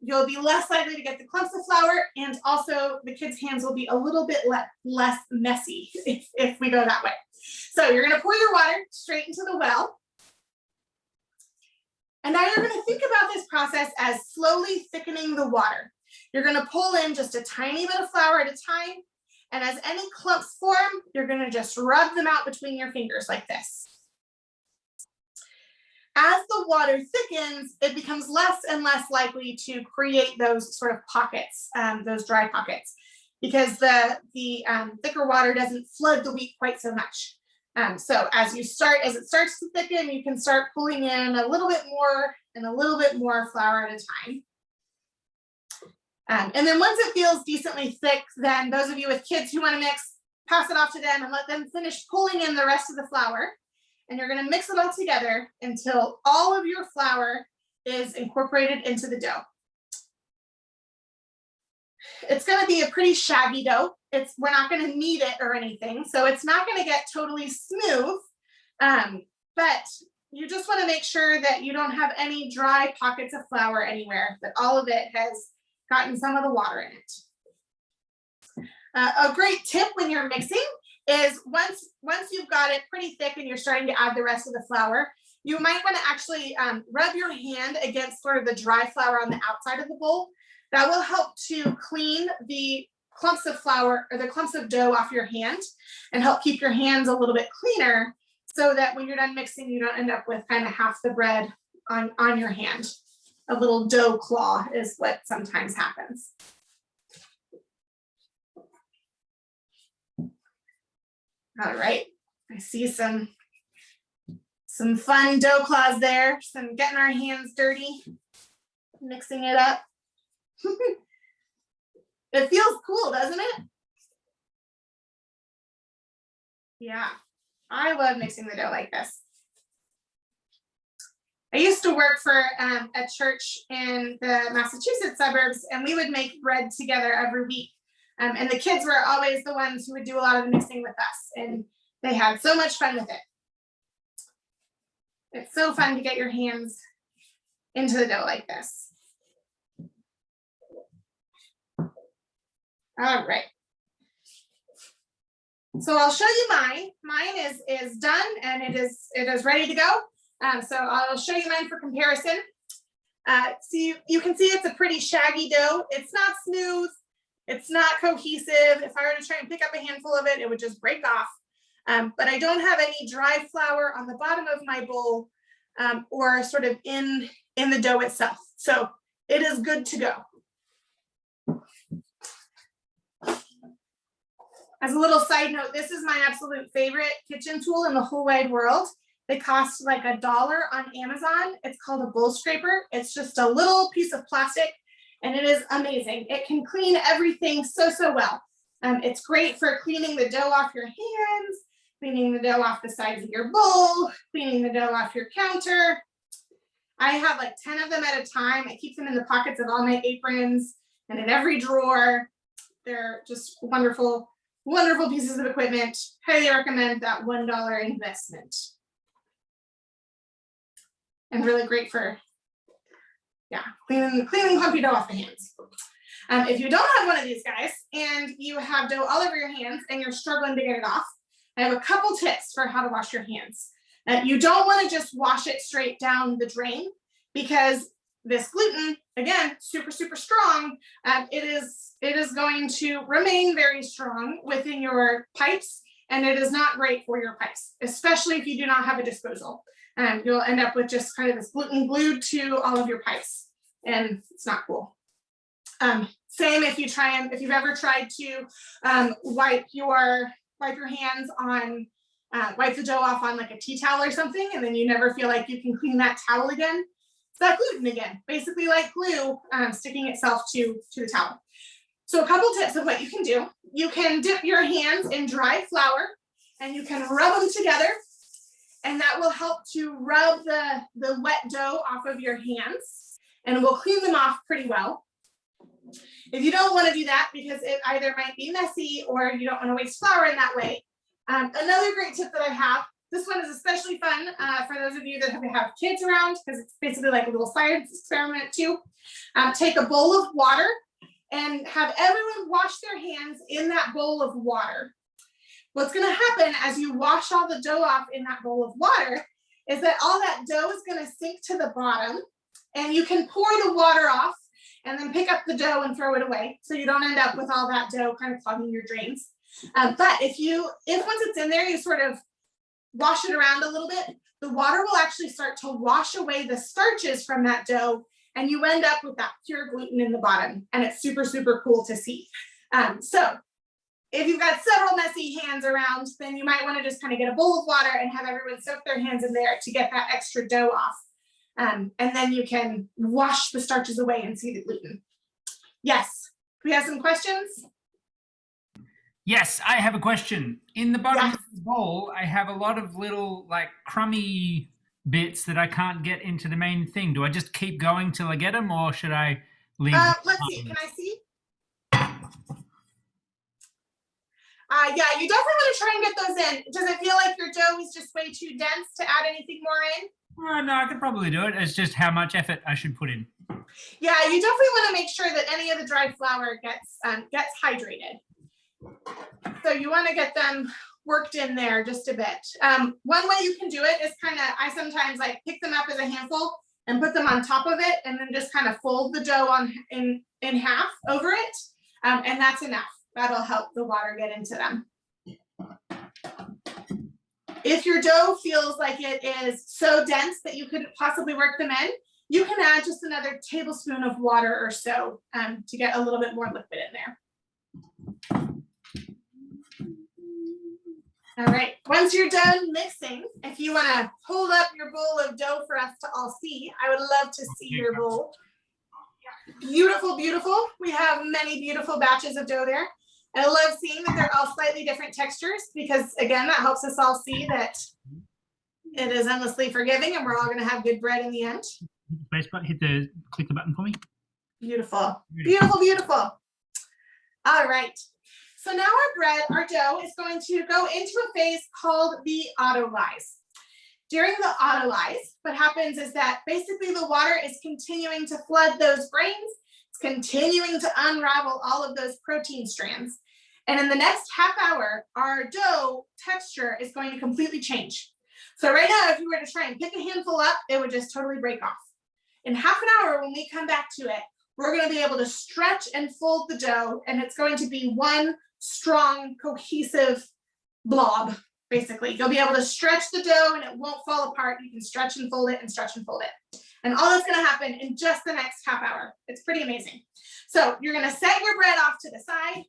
You'll be less likely to get the clumps of flour, and also the kids' hands will be a little bit less messy if we go that way. So you're going to pour your water straight into the well. And now you're going to think about this process as slowly thickening the water. You're going to pull in just a tiny bit of flour at a time. And as any clumps form, you're going to just rub them out between your fingers like this. As the water thickens, it becomes less and less likely to create those sort of pockets, those dry pockets, because the thicker water doesn't flood the wheat quite so much. So as it starts to thicken, you can start pulling in a little bit more and a little bit more flour at a time. And then once it feels decently thick, then those of you with kids who want to mix, pass it off to them and let them finish pulling in the rest of the flour. And you're going to mix it all together until all of your flour is incorporated into the dough. it's going to be a pretty shaggy dough. We're not going to knead it or anything, so it's not going to get totally smooth. But you just want to make sure that you don't have any dry pockets of flour anywhere, that all of it has gotten some of the water in it. A great tip when you're mixing is once you've got it pretty thick and you're starting to add the rest of the flour, you might want to actually rub your hand against sort of the dry flour on the outside of the bowl. That will help to clean the clumps of flour or the clumps of dough off your hand and help keep your hands a little bit cleaner, so that when you're done mixing, you don't end up with kind of half the bread on your hand. A little dough claw is what sometimes happens. All right, I see some fun dough claws there, some getting our hands dirty, mixing it up. It feels cool, doesn't it? Yeah, I love mixing the dough like this. I used to work for a church in the Massachusetts suburbs, and we would make bread together every week. And the kids were always the ones who would do a lot of the mixing with us, and they had so much fun with it. It's so fun to get your hands into the dough like this. All right. So I'll show you mine. Mine is done and it is ready to go. So I'll show you mine for comparison. See, you can see it's a pretty shaggy dough. It's not smooth. It's not cohesive. If I were to try and pick up a handful of it, it would just break off. But I don't have any dry flour on the bottom of my bowl or sort of in the dough itself. So it is good to go. As a little side note, this is my absolute favorite kitchen tool in the whole wide world. They cost like $1 on Amazon. It's called a bowl scraper. It's just a little piece of plastic and it is amazing. It can clean everything so well. It's great for cleaning the dough off your hands, cleaning the dough off the sides of your bowl, cleaning the dough off your counter. I have like 10 of them at a time. I keep them in the pockets of all my aprons and in every drawer. They're just wonderful pieces of equipment. Highly recommend that $1 investment. And really great for, yeah, cleaning clumpy dough off the hands. If you don't have one of these guys and you have dough all over your hands and you're struggling to get it off, I have a couple tips for how to wash your hands. You don't want to just wash it straight down the drain because this gluten, again, super strong. It is going to remain very strong within your pipes, and it is not great for your pipes, especially if you do not have a disposal. You'll end up with just kind of this gluten glued to all of your pipes, and it's not cool. Same if you've ever tried to wipe your hands on, wipe the dough off on like a tea towel or something, and then you never feel like you can clean that towel again. It's that gluten again, basically like glue sticking itself to the towel. So a couple tips of what you can do. You can dip your hands in dry flour and you can rub them together, and that will help to rub the wet dough off of your hands and will clean them off pretty well. If you don't want to do that because it either might be messy or you don't want to waste flour in that way, another great tip that I have, this one is especially fun for those of you that have kids around because it's basically like a little science experiment too. Take a bowl of water and have everyone wash their hands in that bowl of water. What's going to happen as you wash all the dough off in that bowl of water is that all that dough is going to sink to the bottom, and you can pour the water off and then pick up the dough and throw it away so you don't end up with all that dough kind of clogging your drains. But if once it's in there, you sort of wash it around a little bit, the water will actually start to wash away the starches from that dough, and you end up with that pure gluten in the bottom, and it's super cool to see. So if you've got several messy hands around, then you might want to just kind of get a bowl of water and have everyone soak their hands in there to get that extra dough off. And then you can wash the starches away and see the gluten. Yes, we have some questions? Yes, I have a question. In the bottom of the bowl, I have a lot of little like crummy bits that I can't get into the main thing. Do I just keep going till I get them, or should I leave? Let's see, can I see? Yeah, you definitely want to try and get those in. Does it feel like your dough is just way too dense to add anything more in? No, I could probably do it. It's just how much effort I should put in. Yeah, you definitely want to make sure that any of the dried flour gets hydrated. So you want to get them worked in there just a bit. One way you can do it is I sometimes like pick them up as a handful and put them on top of it, and then just kind of fold the dough in half over it, and that's enough. That'll help the water get into them. If your dough feels like it is so dense that you couldn't possibly work them in, you can add just another tablespoon of water or so to get a little bit more liquid in there. All right, once you're done mixing, if you want to hold up your bowl of dough for us to all see, I would love to see your bowl. Beautiful, beautiful. We have many beautiful batches of dough there. I love seeing that they're all slightly different textures because, again, that helps us all see that it is endlessly forgiving and we're all going to have good bread in the end. Click the button for me. Beautiful, beautiful, beautiful. All right. So now our dough is going to go into a phase called the autolyse. During the autolyse, what happens is that basically the water is continuing to flood those grains. It's continuing to unravel all of those protein strands. And in the next half hour, our dough texture is going to completely change. So right now, if you were to try and pick a handful up, it would just totally break off. In half an hour, when we come back to it, we're going to be able to stretch and fold the dough, and it's going to be one strong, cohesive blob, basically. You'll be able to stretch the dough and it won't fall apart. You can stretch and fold it and stretch and fold it. And all that's going to happen in just the next half hour. It's pretty amazing. So you're going to set your bread off to the side.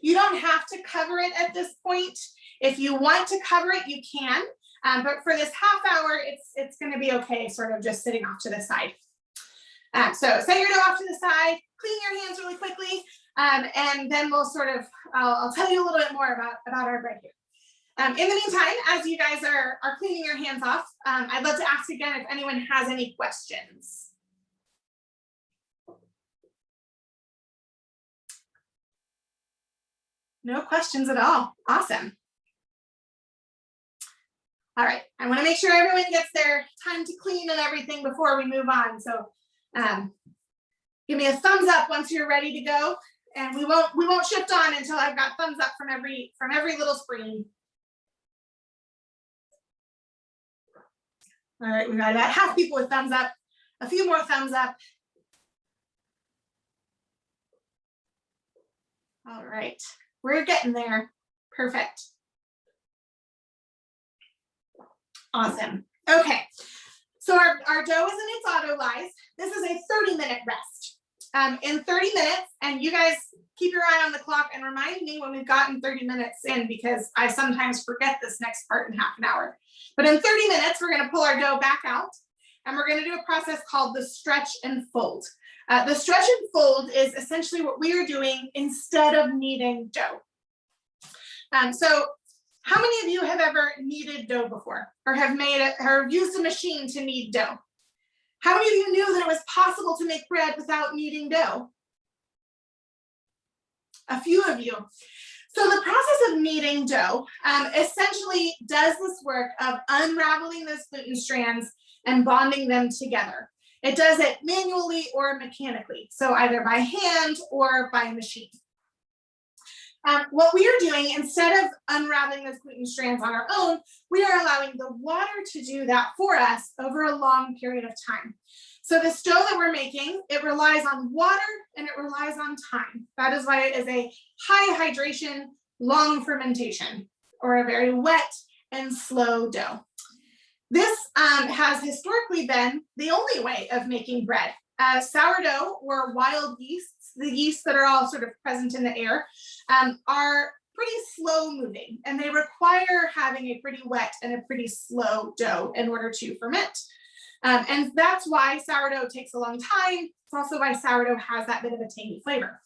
You don't have to cover it at this point. If you want to cover it, you can. But for this half hour, it's going to be okay, sort of just sitting off to the side. So set your dough off to the side, clean your hands really quickly, and then we'll I'll tell you a little bit more about our bread here. In the meantime, as you guys are cleaning your hands off, I'd love to ask again if anyone has any questions. No questions at all. Awesome. All right, I want to make sure everyone gets their time to clean and everything before we move on. So give me a thumbs up once you're ready to go, and we won't shift on until I've got thumbs up from every little screen. All right, we got about half people with thumbs up, a few more thumbs up. All right, we're getting there. Perfect. Awesome. Okay, so our dough is in its autolyse. This is a 30-minute rest. In 30 minutes, and you guys keep your eye on the clock and remind me when we've gotten 30 minutes in, because I sometimes forget this next part in half an hour. But in 30 minutes, we're going to pull our dough back out, and we're going to do a process called the stretch and fold. The stretch and fold is essentially what we are doing instead of kneading dough. So how many of you have ever kneaded dough before, or have made it, or used a machine to knead dough? How many of you knew that it was possible to make bread without kneading dough? A few of you. So the process of kneading dough essentially does this work of unraveling those gluten strands and bonding them together. It does it manually or mechanically, so either by hand or by machine. What we are doing, instead of unraveling those gluten strands on our own, we are allowing the water to do that for us over a long period of time. So the dough that we're making, it relies on water and it relies on time. That is why it is a high hydration, long fermentation, or a very wet and slow dough. This has historically been the only way of making bread. Sourdough or wild yeasts, the yeasts that are all sort of present in the air, are pretty slow moving, and they require having a pretty wet and a pretty slow dough in order to ferment. And that's why sourdough takes a long time. It's also why sourdough has that bit of a tangy flavor.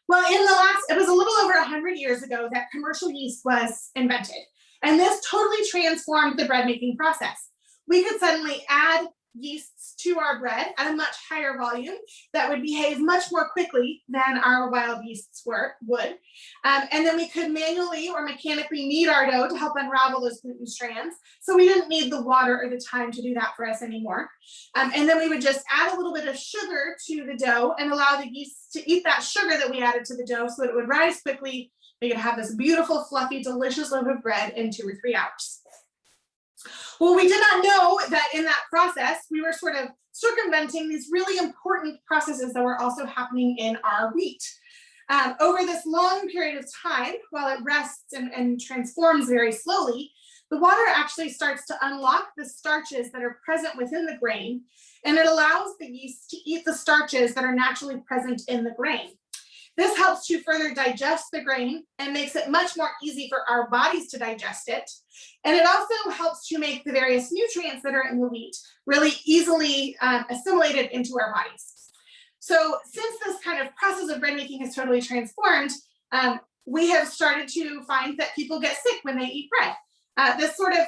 Well, it was a little over 100 years ago that commercial yeast was invented. And this totally transformed the bread making process. We could suddenly add yeasts to our bread at a much higher volume that would behave much more quickly than our wild yeasts would. And then we could manually or mechanically knead our dough to help unravel those gluten strands. So we didn't need the water or the time to do that for us anymore. And then we would just add a little bit of sugar to the dough and allow the yeast to eat that sugar that we added to the dough so that it would rise quickly. We could have this beautiful, fluffy, delicious loaf of bread in 2 or 3 hours. Well, we did not know that in that process, we were sort of circumventing these really important processes that were also happening in our wheat. Over this long period of time, while it rests and transforms very slowly, the water actually starts to unlock the starches that are present within the grain, and it allows the yeast to eat the starches that are naturally present in the grain. This helps to further digest the grain and makes it much more easy for our bodies to digest it. And it also helps to make the various nutrients that are in the wheat really easily assimilated into our bodies. So since this kind of process of bread making has totally transformed, we have started to find that people get sick when they eat bread. This sort of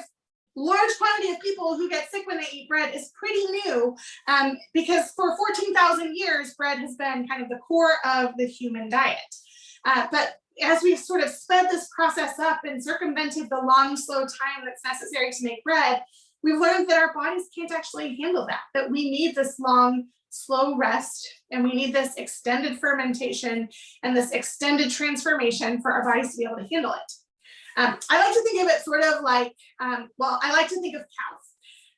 large quantity of people who get sick when they eat bread is pretty new, because for 14,000 years, bread has been kind of the core of the human diet. But as we've sort of sped this process up and circumvented the long, slow time that's necessary to make bread, we've learned that our bodies can't actually handle that we need this long, slow rest, and we need this extended fermentation and this extended transformation for our bodies to be able to handle it. I like to think of it sort of like, I like to think of cows.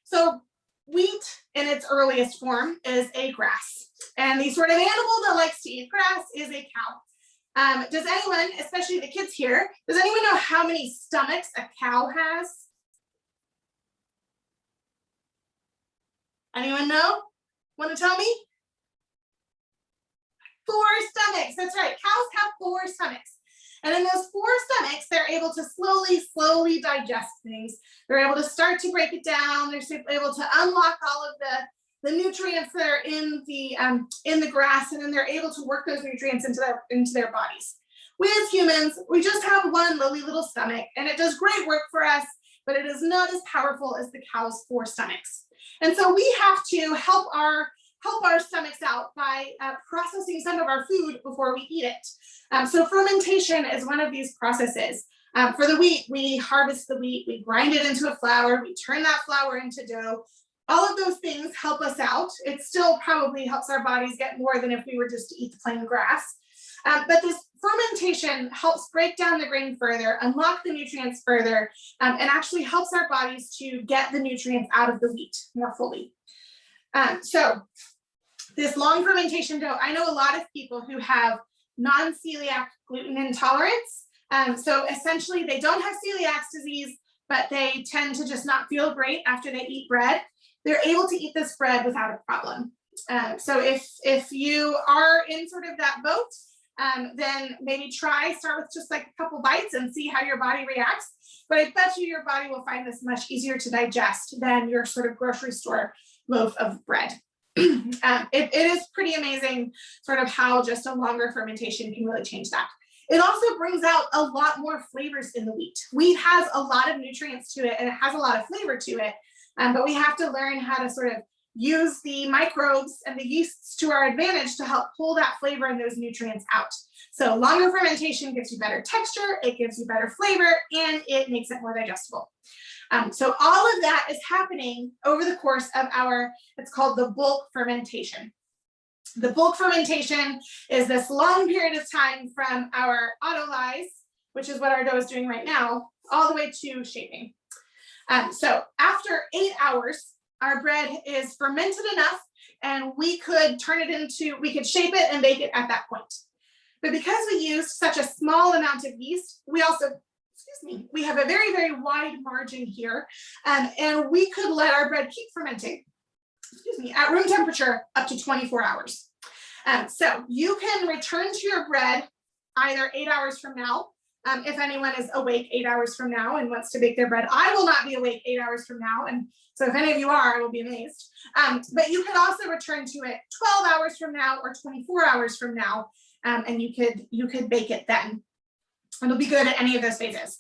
So wheat in its earliest form is a grass, and the sort of animal that likes to eat grass is a cow. Does anyone, especially the kids here, does anyone know how many stomachs a cow has? Anyone know? Want to tell me? 4 stomachs, that's right. Cows have 4 stomachs. And in those 4 stomachs, they're able to slowly digest things. They're able to start to break it down. They're able to unlock all of the nutrients that are in the grass, and then they're able to work those nutrients into their bodies. We as humans, we just have one lowly little stomach, and it does great work for us, but it is not as powerful as the cow's 4 stomachs. And so we have to help our stomachs out by processing some of our food before we eat it. So fermentation is one of these processes. For the wheat, we harvest the wheat, we grind it into a flour, we turn that flour into dough. All of those things help us out. It still probably helps our bodies get more than if we were just to eat the plain grass. But this fermentation helps break down the grain further, unlock the nutrients further, and actually helps our bodies to get the nutrients out of the wheat more fully. So this long fermentation dough, I know a lot of people who have non-celiac gluten intolerance. So essentially they don't have celiac disease, but they tend to just not feel great after they eat bread. They're able to eat this bread without a problem. So if you are in sort of that boat, then maybe start with just like a couple bites and see how your body reacts. But I bet you your body will find this much easier to digest than your sort of grocery store loaf of bread. It is pretty amazing sort of how just a longer fermentation can really change that. It also brings out a lot more flavors in the wheat. Wheat has a lot of nutrients to it and it has a lot of flavor to it, but we have to learn how to sort of use the microbes and the yeasts to our advantage to help pull that flavor and those nutrients out. So longer fermentation gives you better texture, it gives you better flavor, and it makes it more digestible. So all of that is happening over the course of it's called the bulk fermentation. The bulk fermentation is this long period of time from our autolyse, which is what our dough is doing right now, all the way to shaping. So after 8 hours, our bread is fermented enough and we could we could shape it and bake it at that point. But because we used such a small amount of yeast, we have a very, very wide margin here, and we could let our bread keep fermenting, at room temperature up to 24 hours. So you can return to your bread either 8 hours from now, if anyone is awake 8 hours from now and wants to bake their bread. I will not be awake 8 hours from now, and so if any of you are, I will be amazed. But you could also return to it 12 hours from now or 24 hours from now, and you could bake it then. It'll be good at any of those phases.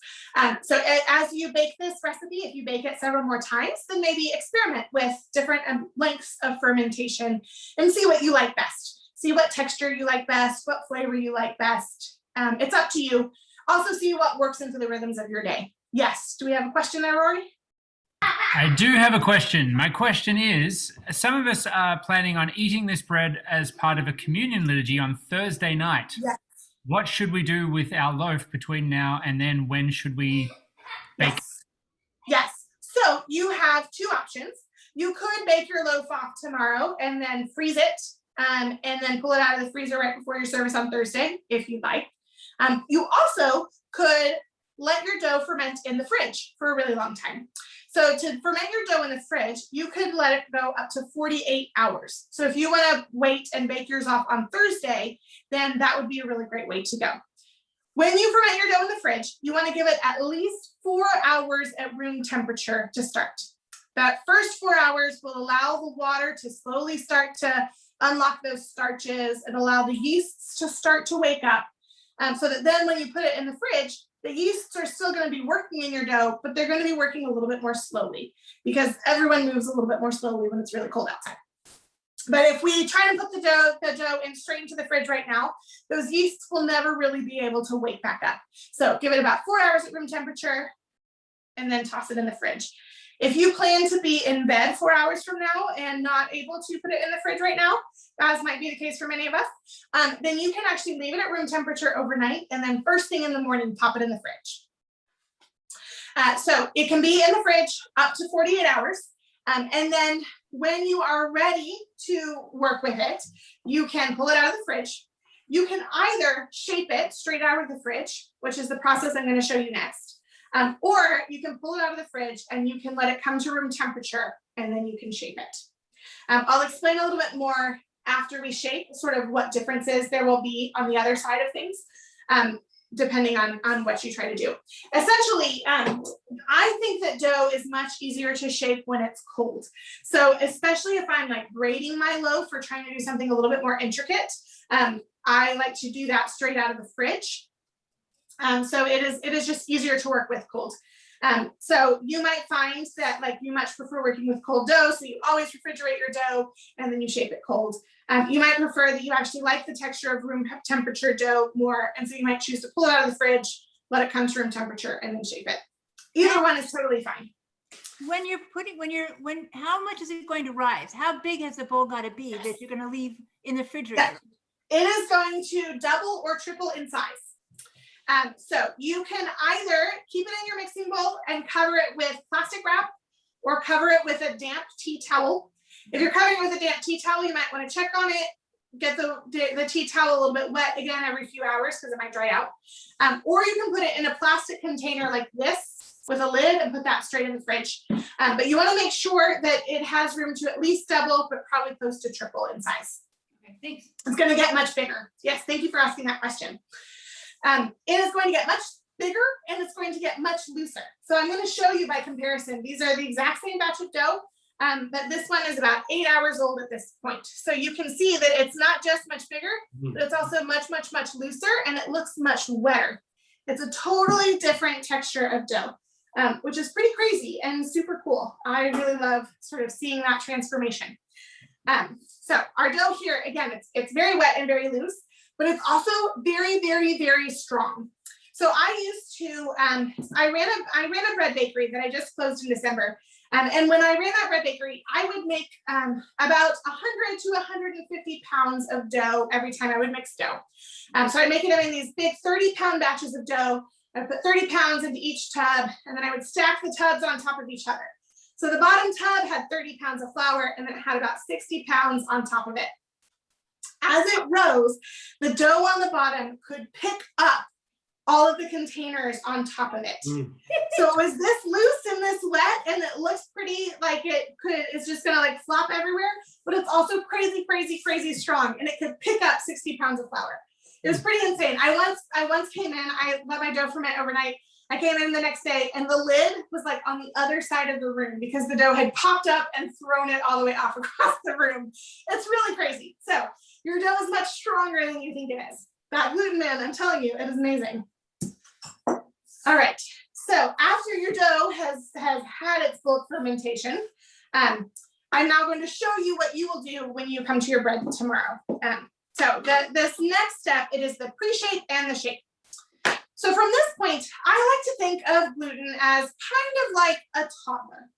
So as you bake this recipe, if you bake it several more times, then maybe experiment with different lengths of fermentation and see what you like best. See what texture you like best, what flavor you like best. It's up to you. Also see what works into the rhythms of your day. Yes, do we have a question there, Rory? I do have a question. My question is, some of us are planning on eating this bread as part of a communion liturgy on Thursday night. Yes. What should we do with our loaf between now and then? When should we bake? Yes. So you have two options. You could bake your loaf off tomorrow and then freeze it and then pull it out of the freezer right before your service on Thursday, if you'd like. You also could let your dough ferment in the fridge for a really long time. So to ferment your dough in the fridge, you could let it go up to 48 hours. So if you want to wait and bake yours off on Thursday, then that would be a really great way to go. When you ferment your dough in the fridge, you want to give it at least 4 hours at room temperature to start. That first 4 hours will allow the water to slowly start to unlock those starches and allow the yeasts to start to wake up. So that then when you put it in the fridge, the yeasts are still going to be working in your dough, but they're going to be working a little bit more slowly because everyone moves a little bit more slowly when it's really cold outside. But if we try and put the dough in straight into the fridge right now, those yeasts will never really be able to wake back up. So give it about 4 hours at room temperature and then toss it in the fridge. If you plan to be in bed 4 hours from now and not able to put it in the fridge right now, as might be the case for many of us, then you can actually leave it at room temperature overnight and then first thing in the morning, pop it in the fridge. So it can be in the fridge up to 48 hours. And then when you are ready to work with it, you can pull it out of the fridge. You can either shape it straight out of the fridge, which is the process I'm going to show you next. Or you can pull it out of the fridge and you can let it come to room temperature and then you can shape it. I'll explain a little bit more after we shape sort of what differences there will be on the other side of things, depending on what you try to do. Essentially, I think that dough is much easier to shape when it's cold. So especially if I'm like braiding my loaf or trying to do something a little bit more intricate, I like to do that straight out of the fridge. So it is just easier to work with cold. So you might find that like you much prefer working with cold dough, so you always refrigerate your dough and then you shape it cold. You might prefer that you actually like the texture of room temperature dough more, and so you might choose to pull it out of the fridge, let it come to room temperature, and then shape it. Either one is totally fine. When you're how much is it going to rise? How big has the bowl got to be that you're going to leave in the refrigerator? It is going to double or triple in size. So you can either keep it in your mixing bowl and cover it with plastic wrap or cover it with a damp tea towel. If you're covering it with a damp tea towel, you might want to check on it, get the tea towel a little bit wet again every few hours because it might dry out. Or you can put it in a plastic container like this with a lid and put that straight in the fridge. But you want to make sure that it has room to at least double, but probably close to triple in size. Okay, thanks. It's going to get much bigger. Yes, thank you for asking that question. It is going to get much bigger and it's going to get much looser. So I'm going to show you by comparison. These are the exact same batch of dough, but this one is about 8 hours old at this point. So you can see that it's not just much bigger, but it's also much, much, much looser and it looks much wetter. It's a totally different texture of dough, which is pretty crazy and super cool. I really love sort of seeing that transformation. So our dough here, again, it's very wet and very loose, but it's also very, very, very strong. So I used to, I ran a bread bakery that I just closed in December. And when I ran that bread bakery, I would make about 100 to 150 pounds of dough every time I would mix dough. So I'd make it in these big 30-pound batches of dough. I'd put 30 pounds into each tub, and then I would stack the tubs on top of each other. So the bottom tub had 30 pounds of flour, and then it had about 60 pounds on top of it. As it rose, the dough on the bottom could pick up all of the containers on top of it. So it was this loose and this wet, and it looks pretty like it's just gonna like flop everywhere, but it's also crazy, crazy, crazy strong, and it could pick up 60 pounds of flour. It was pretty insane. I once came in, I let my dough ferment overnight. I came in the next day and the lid was like on the other side of the room because the dough had popped up and thrown it all the way off across the room. It's really crazy. So your dough is much stronger than you think it is. That gluten, man, I'm telling you, it is amazing. All right, so after your dough has had its bulk fermentation, I'm now going to show you what you will do when you come to your bread tomorrow. So this next step, it is the pre-shape and the shape. So from this point, I like to think of gluten as kind of like a toddler.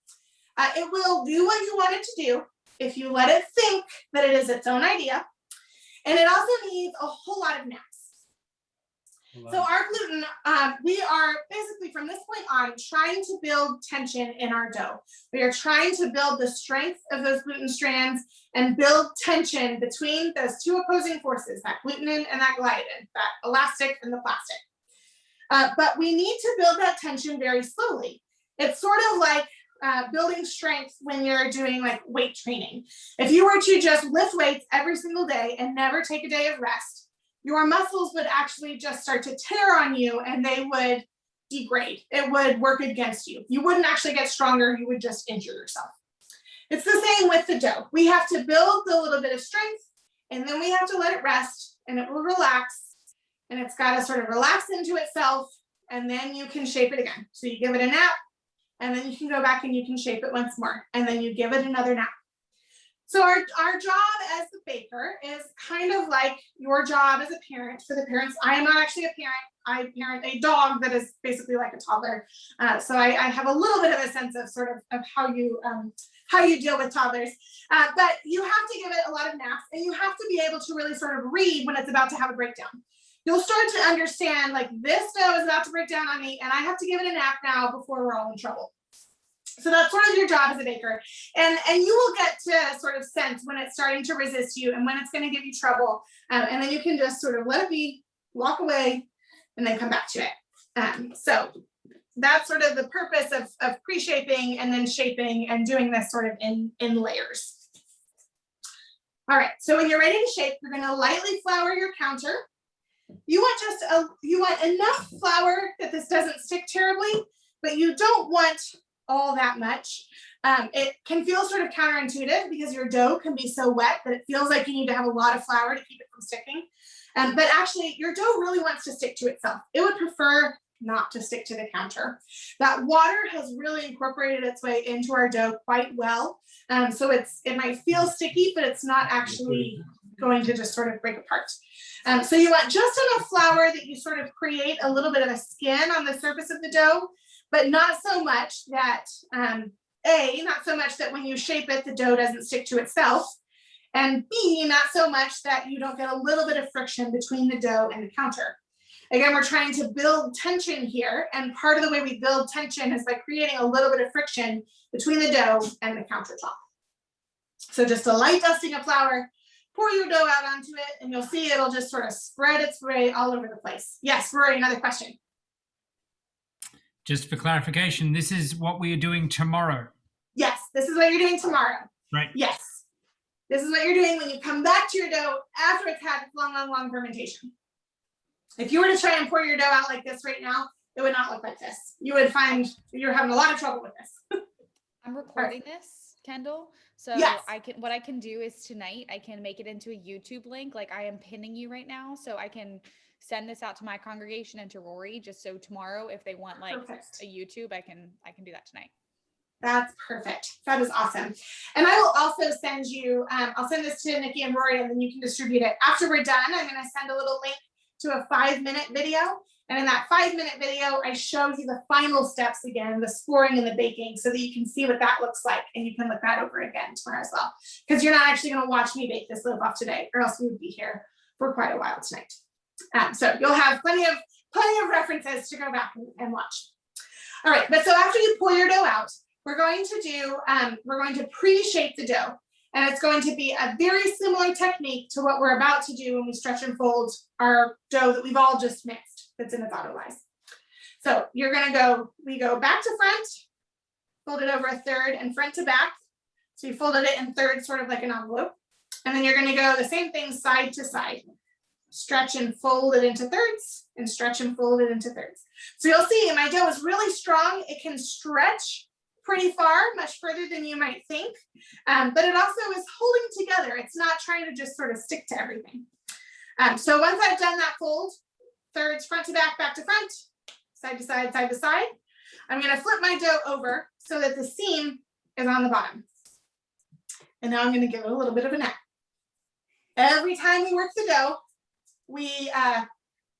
It will do what you want it to do if you let it think that it is its own idea. And it also needs a whole lot of naps. So our gluten, we are basically from this point on trying to build tension in our dough. We are trying to build the strength of those gluten strands and build tension between those two opposing forces, that glutenin and that gliadin, that elastic and the plastic. But we need to build that tension very slowly. It's sort of like building strength when you're doing like weight training. If you were to just lift weights every single day and never take a day of rest, your muscles would actually just start to tear on you and they would degrade. It would work against you. You wouldn't actually get stronger, you would just injure yourself. It's the same with the dough. We have to build a little bit of strength and then we have to let it rest and it will relax and it's got to sort of relax into itself and then you can shape it again. So you give it a nap and then you can go back and you can shape it once more and then you give it another nap. So our job as the baker is kind of like your job as a parent. For the parents, I am not actually a parent. I parent a dog that is basically like a toddler. So I have a little bit of a sense of sort of how you deal with toddlers. But you have to give it a lot of naps and you have to be able to really sort of read when it's about to have a breakdown. You'll start to understand like this dough is about to break down on me and I have to give it a nap now before we're all in trouble. So that's sort of your job as a baker. And you will get to sort of sense when it's starting to resist you and when it's going to give you trouble. And then you can just sort of let it be, walk away, and then come back to it. So that's sort of the purpose of pre-shaping and then shaping and doing this sort of in layers. All right, so when you're ready to shape, you're going to lightly flour your counter. You want enough flour that this doesn't stick terribly, but you don't want all that much. It can feel sort of counterintuitive because your dough can be so wet that it feels like you need to have a lot of flour to keep it from sticking. But actually your dough really wants to stick to itself. It would prefer not to stick to the counter. That water has really incorporated its way into our dough quite well. So it might feel sticky, but it's not actually going to just sort of break apart. So you want just enough flour that you sort of create a little bit of a skin on the surface of the dough, but not so much that, not so much that when you shape it, the dough doesn't stick to itself, and B, not so much that you don't get a little bit of friction between the dough and the counter. Again, we're trying to build tension here, and part of the way we build tension is by creating a little bit of friction between the dough and the countertop. So just a light dusting of flour, pour your dough out onto it, and you'll see it'll just sort of spread its way all over the place. Yes, Rory, another question. Just for clarification, this is what we are doing tomorrow. Yes, this is what you're doing tomorrow. Right. Yes. This is what you're doing when you come back to your dough after it's had long fermentation. If you were to try and pour your dough out like this right now, it would not look like this. You would find you're having a lot of trouble with this. I'm recording this, Kendall. So yes. what I can do is tonight, I can make it into a YouTube link. Like I am pinning you right now. So I can send this out to my congregation and to Rory, just so tomorrow, if they want like a YouTube, I can do that tonight. That's perfect. That is awesome. And I will also send you, I'll send this to Nikki and Rory and then you can distribute it. After we're done, I'm going to send a little link to a 5-minute video. And in that 5-minute video, I show you the final steps again, the scoring and the baking, so that you can see what that looks like. And you can look that over again tomorrow as well. Because you're not actually going to watch me bake this loaf off today, or else we would be here for quite a while tonight. So you'll have plenty of references to go back and watch. All right, but so after you pull your dough out, we're going to pre-shape the dough. And it's going to be a very similar technique to what we're about to do when we stretch and fold our dough that we've all just mixed that's in its autolyze. So we go back to front, fold it over a third and front to back. So you folded it in thirds, sort of like an envelope. And then you're going to go the same thing side to side. Stretch and fold it into thirds and stretch and fold it into thirds. So you'll see my dough is really strong. It can stretch pretty far, much further than you might think. But it also is holding together. It's not trying to just sort of stick to everything. So once I've done that fold, thirds front to back to front, side to side, side to side. I'm gonna flip my dough over so that the seam is on the bottom. And now I'm gonna give it a little bit of a nap. Every time we work the dough,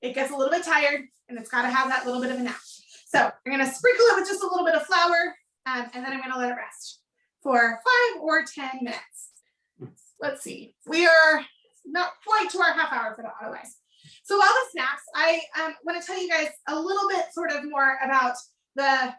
it gets a little bit tired and it's gotta have that little bit of a nap. So I'm gonna sprinkle it with just a little bit of flour and then I'm gonna let it rest for 5 or 10 minutes. Let's see, we are not quite to our half hour for the otherwise. So while this snaps, I want to tell you guys a little bit sort of more about the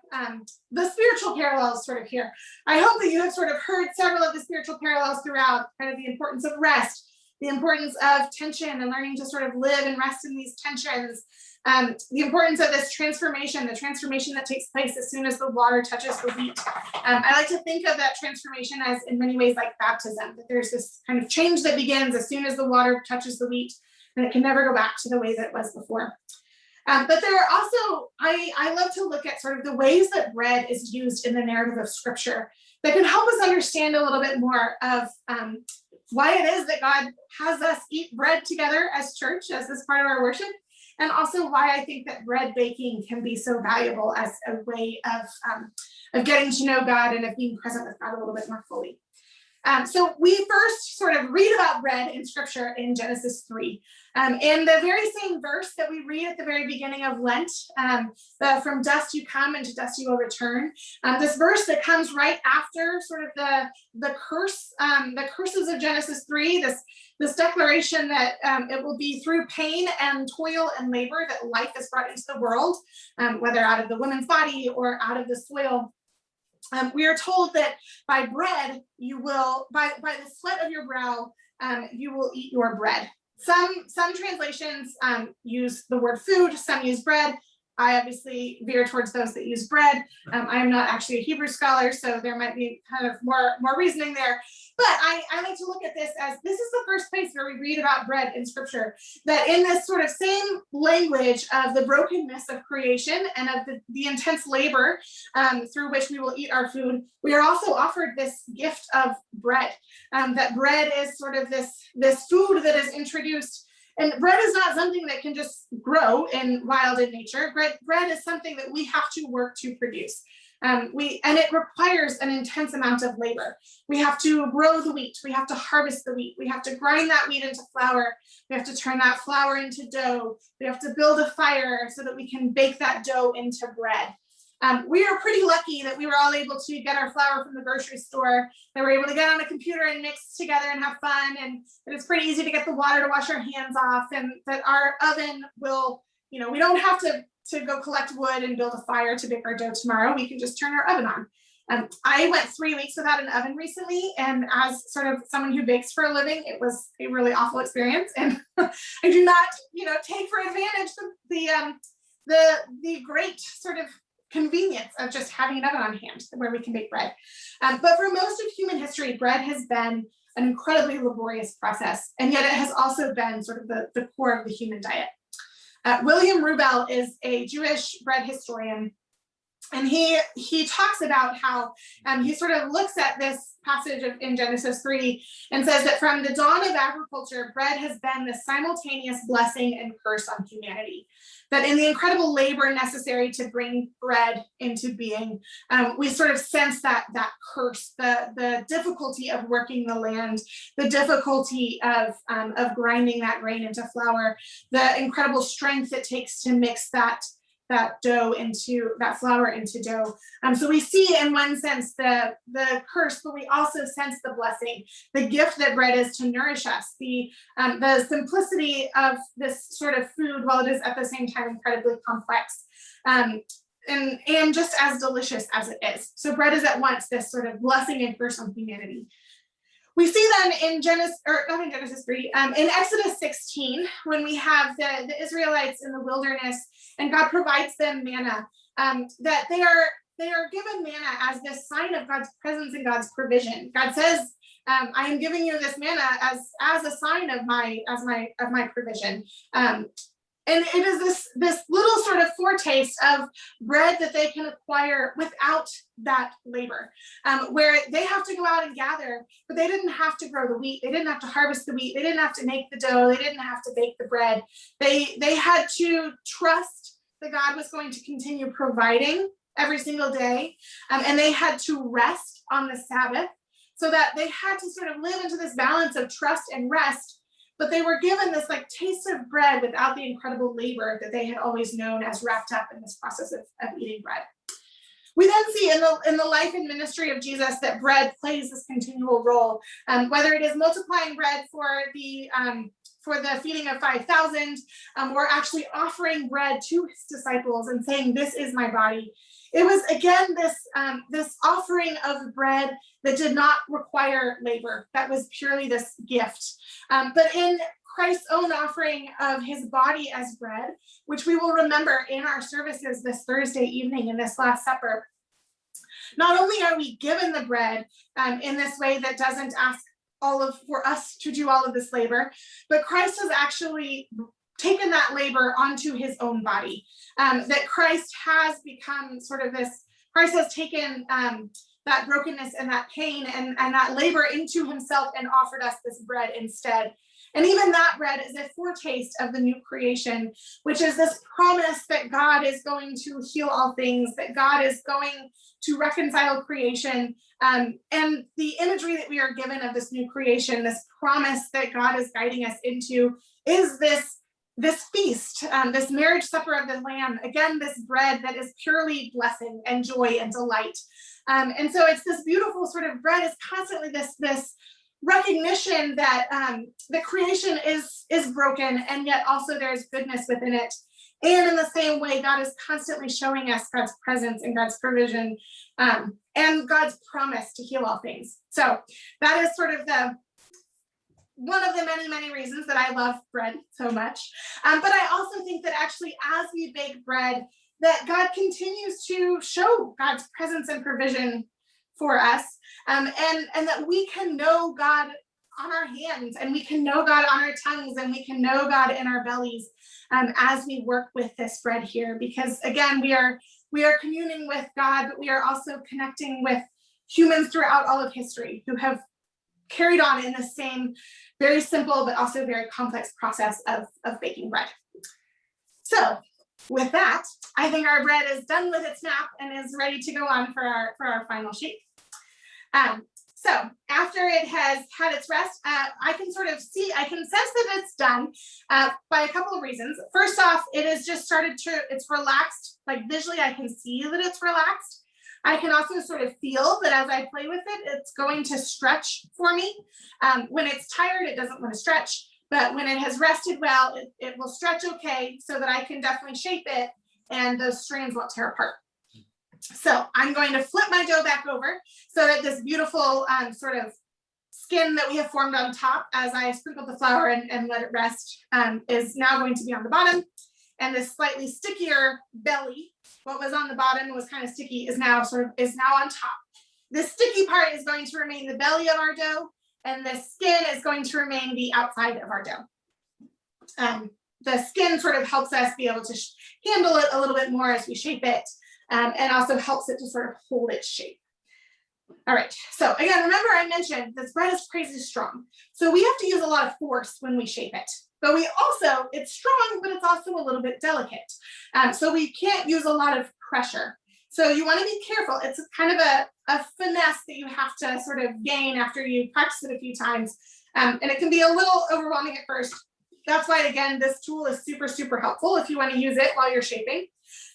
spiritual parallels sort of here. I hope that you have sort of heard several of the spiritual parallels throughout, kind of the importance of rest, the importance of tension and learning to sort of live and rest in these tensions, the importance of this transformation, the transformation that takes place as soon as the water touches the wheat. I like to think of that transformation as in many ways like baptism, that there's this kind of change that begins as soon as the water touches the wheat, and it can never go back to the way that it was before. But there are also, I love to look at sort of the ways that bread is used in the narrative of scripture that can help us understand a little bit more of why it is that God has us eat bread together as church, as this part of our worship, and also why I think that bread baking can be so valuable as a way of getting to know God and of being present with God a little bit more fully. So we first sort of read about bread in scripture in Genesis 3. In the very same verse that we read at the very beginning of Lent, from dust you come and to dust you will return. This verse that comes right after sort of the curses of Genesis 3, this declaration that it will be through pain and toil and labor that life is brought into the world, whether out of the woman's body or out of the soil. We are told that by bread, you will, by the sweat of your brow, you will eat your bread. Some translations use the word food, some use bread. I obviously veer towards those that use bread. I am not actually a Hebrew scholar, so there might be kind of more reasoning there. But I like to look at this as this is the first place where we read about bread in scripture, that in this sort of same language of the brokenness of creation and of the intense labor through which we will eat our food, we are also offered this gift of bread, that bread is sort of this food that is introduced. And bread is not something that can just grow in wild in nature. Bread is something that we have to work to produce. And it requires an intense amount of labor. We have to grow the wheat. We have to harvest the wheat. We have to grind that wheat into flour. We have to turn that flour into dough. We have to build a fire so that we can bake that dough into bread. We are pretty lucky that we were all able to get our flour from the grocery store, that we're able to get on a computer and mix together and have fun, and that it's pretty easy to get the water to wash our hands off, and that our oven will, we don't have to go collect wood and build a fire to bake our dough tomorrow. We can just turn our oven on. I went 3 weeks without an oven recently, and as sort of someone who bakes for a living, it was a really awful experience, and I do not, take for advantage the great sort of convenience of just having an oven on hand where we can bake bread. But for most of human history, bread has been an incredibly laborious process, and yet it has also been sort of the core of the human diet. William Rubel is a Jewish bread historian, and he talks about how he sort of looks at this passage in Genesis 3 and says that from the dawn of agriculture, bread has been the simultaneous blessing and curse on humanity. That in the incredible labor necessary to bring bread into being, we sort of sense that curse, the difficulty of working the land, the difficulty of grinding that grain into flour, the incredible strength it takes to mix that flour into dough. So we see in one sense the curse, but we also sense the blessing, the gift that bread is to nourish us, the simplicity of this sort of food, while it is at the same time incredibly complex, and just as delicious as it is. So bread is at once this sort of blessing and curse on humanity. We see then in not in Genesis 3, in Exodus 16, when we have the Israelites in the wilderness and God provides them manna, that they are given manna as this sign of God's presence and God's provision. God says, I am giving you this manna as a sign of my provision. And it is this little sort of foretaste of bread that they can acquire without that labor, where they have to go out and gather, but they didn't have to grow the wheat. They didn't have to harvest the wheat. They didn't have to make the dough. They didn't have to bake the bread. They had to trust that God was going to continue providing every single day. And they had to rest on the Sabbath, so that they had to sort of live into this balance of trust and rest. But they were given this like taste of bread without the incredible labor that they had always known as wrapped up in this process of eating bread. We then see in the life and ministry of Jesus that bread plays this continual role, whether it is multiplying bread for the feeding of 5,000, or actually offering bread to his disciples and saying, "This is my body." It was again this offering of bread that did not require labor. That was purely this gift. But in Christ's own offering of his body as bread, which we will remember in our services this Thursday evening in this Last Supper, not only are we given the bread in this way that doesn't ask for us to do all of this labor, but Christ has actually taken that labor onto his own body. That Christ has become sort of this, Christ has taken that brokenness and that pain and that labor into himself and offered us this bread instead. And even that bread is a foretaste of the new creation, which is this promise that God is going to heal all things, that God is going to reconcile creation. And the imagery that we are given of this new creation, this promise that God is guiding us into, is this feast, this marriage supper of the Lamb, again, this bread that is purely blessing and joy and delight. And so it's this beautiful sort of bread is constantly this recognition that the creation is broken, and yet also there's goodness within it. And in the same way, God is constantly showing us God's presence and God's provision, and God's promise to heal all things. So that is sort of one of the many, many reasons that I love bread so much. But I also think that actually as we bake bread, that God continues to show God's presence and provision for us, and that we can know God on our hands, and we can know God on our tongues, and we can know God in our bellies as we work with this bread here. Because again, we are communing with God, but we are also connecting with humans throughout all of history who have carried on in the same very simple but also very complex process of baking bread. So with that, I think our bread is done with its nap and is ready to go on for our final shape. So after it has had its rest, I can sense that it's done by a couple of reasons. First off, it has just it's relaxed. Like visually, I can see that it's relaxed. I can also sort of feel that as I play with it, it's going to stretch for me. When it's tired, it doesn't want to stretch, but when it has rested well, it will stretch okay, so that I can definitely shape it and those strands won't tear apart. So I'm going to flip my dough back over so that this beautiful sort of skin that we have formed on top as I sprinkled the flour and let it rest is now going to be on the bottom. And this slightly stickier belly, what was on the bottom and was kind of sticky, is now on top. The sticky part is going to remain the belly of our dough, and the skin is going to remain the outside of our dough. The skin sort of helps us be able to handle it a little bit more as we shape it, and also helps it to sort of hold its shape. All right, so again, remember I mentioned this bread is crazy strong. So we have to use a lot of force when we shape it. But it's strong, but it's also a little bit delicate. So we can't use a lot of pressure. So you want to be careful. It's kind of a finesse that you have to sort of gain after you practice it a few times. And it can be a little overwhelming at first. That's why, again, this tool is super, super helpful if you want to use it while you're shaping.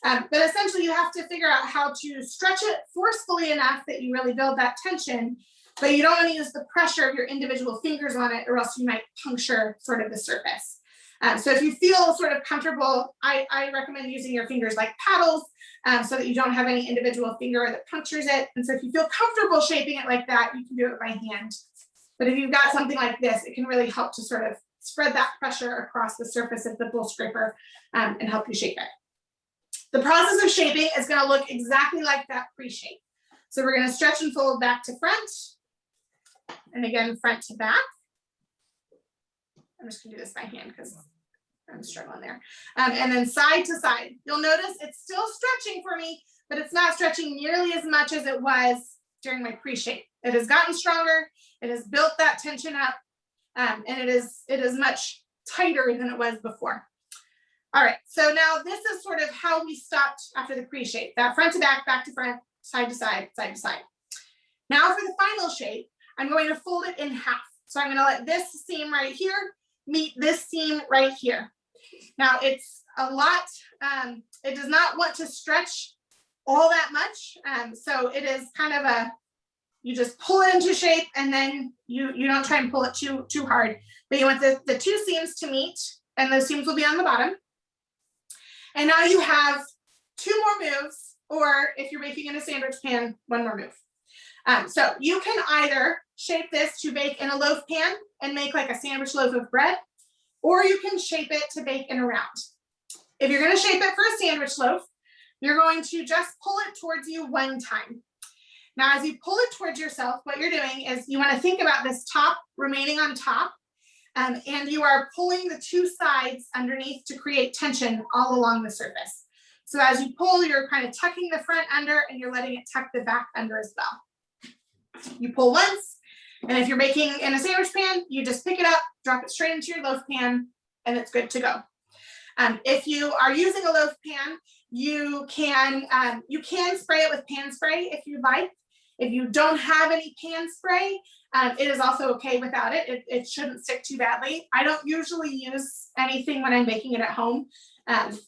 But essentially, you have to figure out how to stretch it forcefully enough that you really build that tension, but you don't want to use the pressure of your individual fingers on it, or else you might puncture sort of the surface. So if you feel sort of comfortable, I recommend using your fingers like paddles so that you don't have any individual finger that punctures it. And so if you feel comfortable shaping it like that, you can do it by hand. But if you've got something like this, it can really help to sort of spread that pressure across the surface of the bowl scraper and help you shape it. The process of shaping is going to look exactly like that pre-shape. So we're going to stretch and fold back to front, and again, front to back. I'm just going to do this by hand because I'm struggling there. And then side to side. You'll notice it's still stretching for me, but it's not stretching nearly as much as it was during my pre-shape. It has gotten stronger. It has built that tension up, and it is much tighter than it was before. All right, so now this is sort of how we stopped after the pre-shape, that front to back to front, side to side, side to side. Now for the final shape, I'm going to fold it in half. So I'm gonna let this seam right here meet this seam right here. Now it's a lot, it does not want to stretch all that much. So it is kind of a, you just pull it into shape and then you don't try and pull it too hard. But you want the two seams to meet, and those seams will be on the bottom. And now you have two more moves, or if you're baking in a sandwich pan, one more move. So you can either shape this to bake in a loaf pan and make like a sandwich loaf of bread, or you can shape it to bake in a round. If you're going to shape it for a sandwich loaf, you're going to just pull it towards you one time. Now, as you pull it towards yourself, what you're doing is you want to think about this top remaining on top, and you are pulling the two sides underneath to create tension all along the surface. So as you pull, you're kind of tucking the front under and you're letting it tuck the back under as well. You pull once, and if you're baking in a sandwich pan, you just pick it up, drop it straight into your loaf pan, and it's good to go. If you are using a loaf pan, you can spray it with pan spray if you'd like. If you don't have any pan spray, it is also okay without it. It shouldn't stick too badly. I don't usually use anything when I'm baking it at home.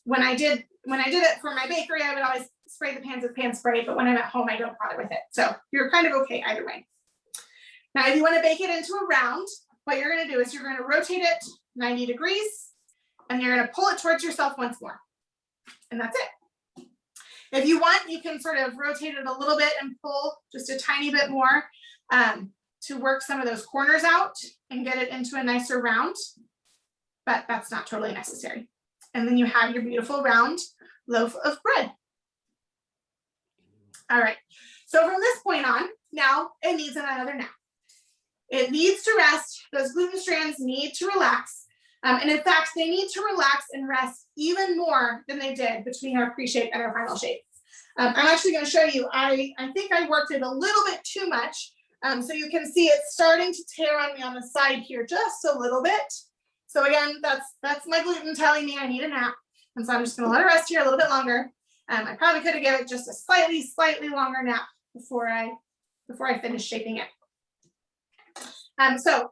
When I did it for my bakery, I would always spray the pans with pan spray, but when I'm at home, I don't bother with it. So you're kind of okay either way. Now, if you want to bake it into a round, what you're going to do is you're going to rotate it 90 degrees, and you're going to pull it towards yourself once more. And that's it. If you want, you can sort of rotate it a little bit and pull just a tiny bit more to work some of those corners out and get it into a nicer round, but that's not totally necessary. And then you have your beautiful round loaf of bread. All right, so from this point on, now it needs another nap. It needs to rest. Those gluten strands need to relax. And in fact, they need to relax and rest even more than they did between our pre-shape and our final shape. I'm actually going to show you, I think I worked it a little bit too much. So you can see it's starting to tear on me on the side here just a little bit. So again, that's my gluten telling me I need a nap. And so I'm just going to let it rest here a little bit longer. I probably could have given it just a slightly longer nap before I finish shaping it. So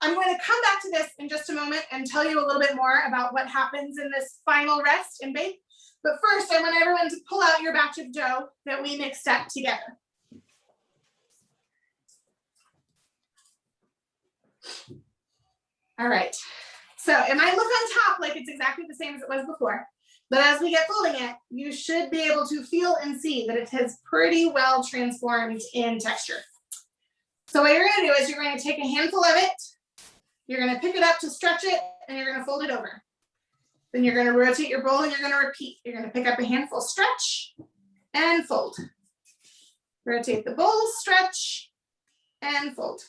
I'm going to come back to this in just a moment and tell you a little bit more about what happens in this final rest and bake. But first, I want everyone to pull out your batch of dough that we mixed up together. All right, so it might look on top like it's exactly the same as it was before, but as we get folding it, you should be able to feel and see that it has pretty well transformed in texture. So what you're going to do is you're going to take a handful of it, you're going to pick it up to stretch it, and you're going to fold it over. Then you're going to rotate your bowl and you're going to repeat. You're going to pick up a handful, stretch, and fold. Rotate the bowl, stretch, and fold.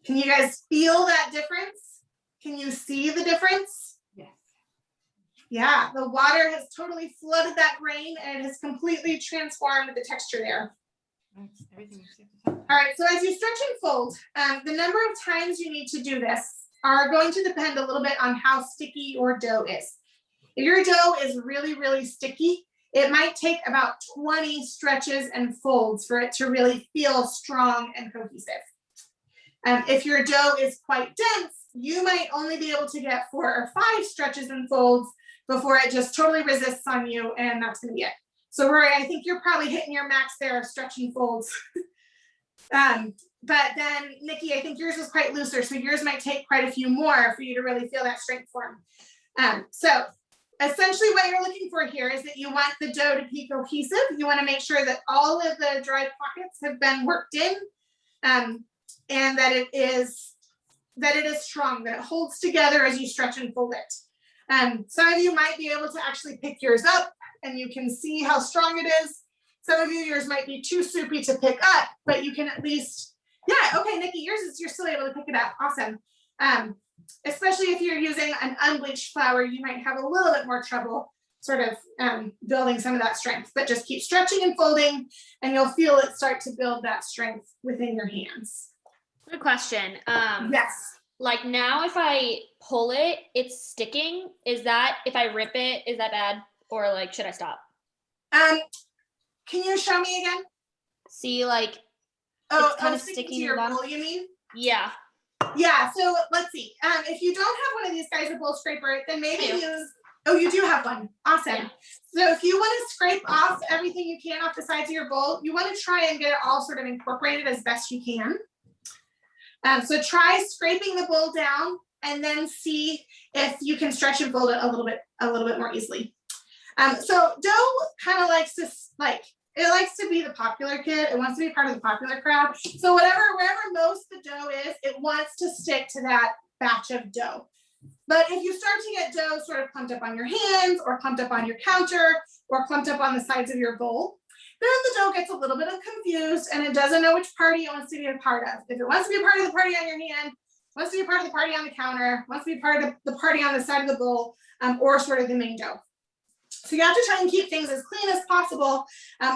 Can you guys feel that difference? Can you see the difference? Yes. Yeah, the water has totally flooded that grain and it has completely transformed the texture there. All right, so as you stretch and fold, the number of times you need to do this are going to depend a little bit on how sticky your dough is. If your dough is really sticky, it might take about 20 stretches and folds for it to really feel strong and cohesive. If your dough is quite dense, you might only be able to get 4 or 5 stretches and folds before it just totally resists on you, and that's going to be it. So Rory, I think you're probably hitting your max there of stretch and folds. But then Nikki, I think yours was quite looser, so yours might take quite a few more for you to really feel that strength form. So essentially what you're looking for here is that you want the dough to be cohesive. You want to make sure that all of the dry pockets have been worked in, and that it is strong, that it holds together as you stretch and fold it. Some of you might be able to actually pick yours up and you can see how strong it is. Some of you, yours might be too soupy to pick up, but you can at least, yeah, okay, Nikki, yours is, you're still able to pick it up, awesome. Especially if you're using an unbleached flour, you might have a little bit more trouble sort of building some of that strength, but just keep stretching and folding and you'll feel it start to build that strength within your hands. Good question. Yes. like now if I pull it, it's sticking. Is that, if I rip it, is that bad? Or like, should I stop? Can you show me again? See, like, it's kind of sticking sticking to in your the bottom. bowl, you mean? Yeah. Yeah, so let's see. If you don't have one of these guys, a bowl scraper, then maybe use, oh, you do have one. Awesome. Yeah. So if you want to scrape off everything you can off the sides of your bowl, you want to try and get it all sort of incorporated as best you can. So try scraping the bowl down and then see if you can stretch and fold it a little bit more easily. So dough kind of likes to it likes to be the popular kid. It wants to be part of the popular crowd. So wherever most the dough is, it wants to stick to that batch of dough. But if you start to get dough sort of clumped up on your hands or clumped up on your counter or clumped up on the sides of your bowl, then the dough gets a little bit confused and it doesn't know which party it wants to be a part of. If it wants to be a part of the party on your hand, wants to be a part of the party on the counter, wants to be part of the party on the side of the bowl, or sort of the main dough. So you have to try and keep things as clean as possible,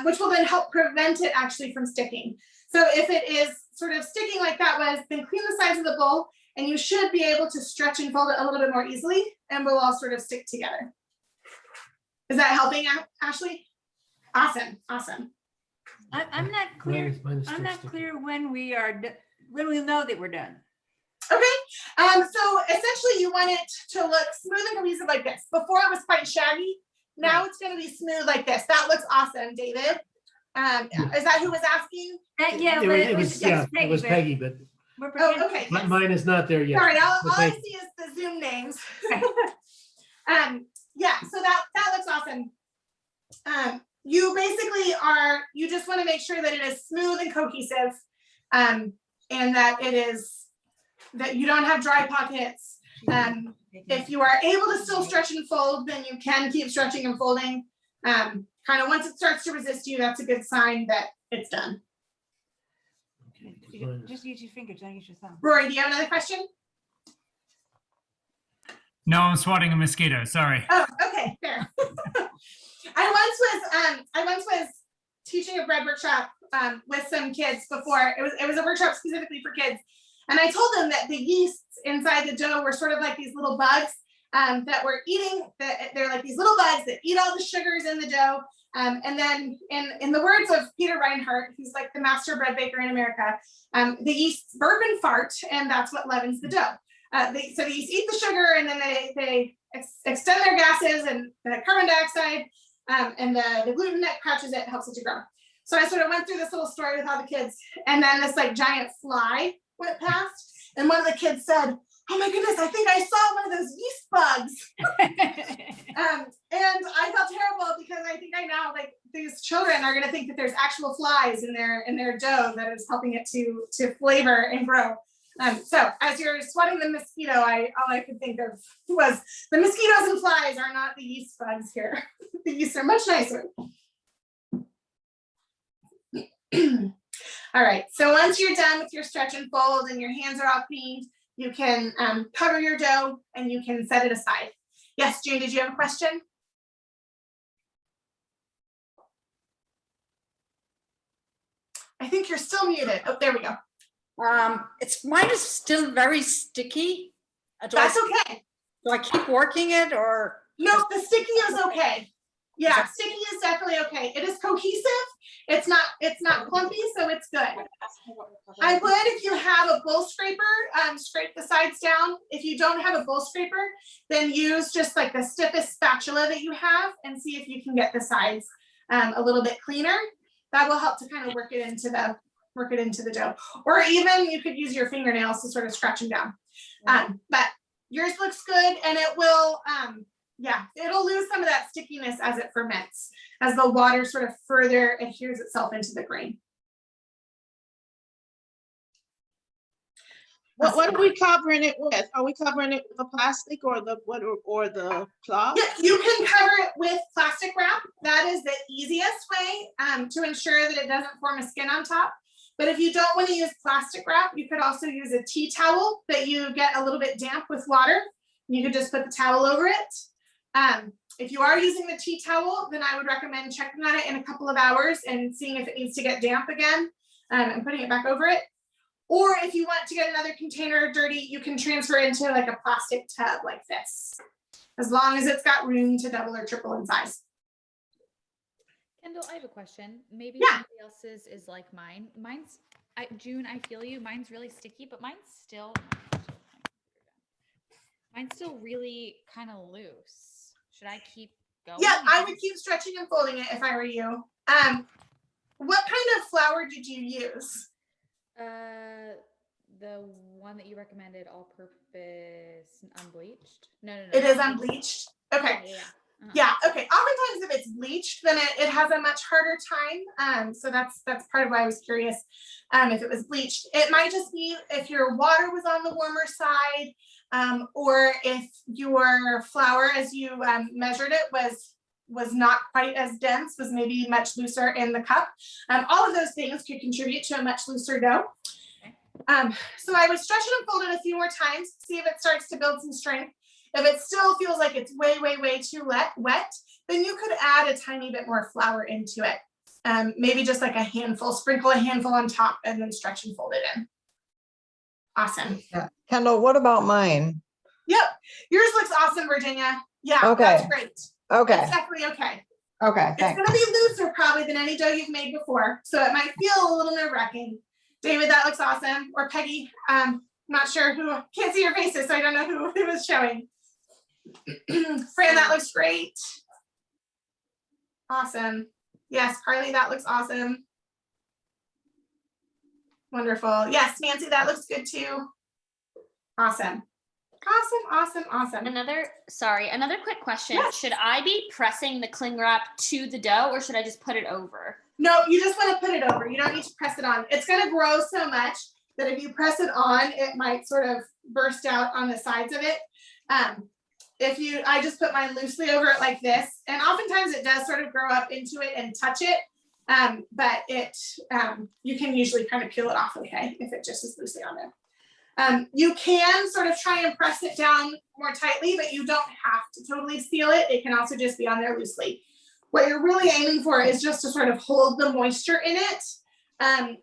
which will then help prevent it actually from sticking. So if it is sort of sticking like that was, then clean the sides of the bowl and you should be able to stretch and fold it a little bit more easily and we'll all sort of stick together. Is that helping, Ashley? Awesome, awesome. I'm not clear. I'm not clear when we know that we're done. Okay, so essentially you want it to look smooth and cohesive like this. Before it was quite shaggy. Now it's going to be smooth like this. That looks awesome, David. Is that who was asking? Yeah, it was Peggy, but oh, okay. Mine is not there yet. Sorry, all I see is the Zoom names. Yeah, so that looks awesome. You basically you just want to make sure that it is smooth and cohesive, and that that you don't have dry pockets. If you are able to still stretch and fold, then you can keep stretching and folding. Kind of once it starts to resist you, that's a good sign that it's done. Just use your fingers, don't use your thumb. Rory, do you have another question? No, I'm swatting a mosquito. Sorry. Oh, okay, fair. I once was teaching a bread workshop with some kids before. It was a workshop specifically for kids. And I told them that the yeasts inside the dough were sort of like these little bugs that were eating, they're like these little bugs that eat all the sugars in the dough. And then in the words of Peter Reinhardt, who's like the master bread baker in America, the yeasts burp and fart, and that's what leavens the dough. So the yeast eat the sugar and then they extend their gases and the carbon dioxide and the gluten that crouches it helps it to grow. So I sort of went through this little story with all the kids, and then this like giant fly went past, and one of the kids said, "Oh my goodness, I think I saw one of those yeast bugs." And I felt terrible because I think I now, like, these children are going to think that there's actual flies in their dough that is helping it to flavor and grow. So as you're swatting the mosquito, all I could think of was the mosquitoes and flies are not the yeast bugs here. The yeast are much nicer. All right, so once you're done with your stretch and fold and your hands are all cleaned, you can cover your dough and you can set it aside. Yes, Jane, did you have a question? I think you're still muted. Oh, there we go. Mine is still very sticky. That's okay. Do I keep working it or? No, the sticky is okay. Yeah, sticky is definitely okay. It is cohesive. It's not clumpy, so it's good. I would, if you have a bowl scraper, scrape the sides down. If you don't have a bowl scraper, then use just like the stiffest spatula that you have and see if you can get the sides a little bit cleaner. That will help to kind of work it into the dough. Or even you could use your fingernails to sort of scratch them down. But yours looks good, and it will, it'll lose some of that stickiness as it ferments, as the water sort of further adheres itself into the grain. What are we covering it with? Are we covering it with the plastic or the cloth? Yeah, you can cover it with plastic wrap. That is the easiest way to ensure that it doesn't form a skin on top. But if you don't want to use plastic wrap, you could also use a tea towel that you get a little bit damp with water. You could just put the towel over it. If you are using the tea towel, then I would recommend checking on it in a couple of hours and seeing if it needs to get damp again and putting it back over it. Or if you want to get another container dirty, you can transfer into like a plastic tub like this, as long as it's got room to double or triple in size. Kendall, I have a question. Maybe Yeah. somebody else's is like mine. June, I feel you. Mine's really sticky, but mine's still really kind of loose. Should I keep going? Yeah, I would keep stretching and folding it if I were you. What kind of flour did you use? The one that you recommended, all-purpose unbleached. No. It is unbleached. Okay. Yeah. Yeah. Okay. Oftentimes, if it's bleached, then it has a much harder time. So that's part of why I was curious. If it was bleached, it might just be if your water was on the warmer side, or if your flour, as you measured it, was not quite as dense, was maybe much looser in the cup. All of those things could contribute to a much looser dough. So I would stretch it and fold it a few more times, see if it starts to build some strength. If it still feels like it's way too wet, then you could add a tiny bit more flour into it. Maybe just like a handful, sprinkle a handful on top and then stretch and fold it in. Awesome. Yeah. Kendall, what about mine? Yep. Yours looks awesome, Virginia. Yeah, Okay. That's great. Okay. It's definitely okay. Okay, It's thanks. going to be looser probably than any dough you've made before. So it might feel a little nerve-wracking. David, that looks awesome. Or Peggy, not sure who, can't see your faces, so I don't know who was showing. Fran, that looks great. Awesome. Yes, Carly, that looks awesome. Wonderful. Yes, Nancy, that looks good too. Awesome. Awesome. Another quick question. Yes. Should I be pressing the cling wrap to the dough or should I just put it over? No, you just want to put it over. You don't need to press it on. It's going to grow so much that if you press it on, it might sort of burst out on the sides of it. I just put mine loosely over it like this, and oftentimes it does sort of grow up into it and touch it, but you can usually kind of peel it off okay if it just is loosely on there. You can sort of try and press it down more tightly, but you don't have to totally seal it. It can also just be on there loosely. What you're really aiming for is just to sort of hold the moisture in it,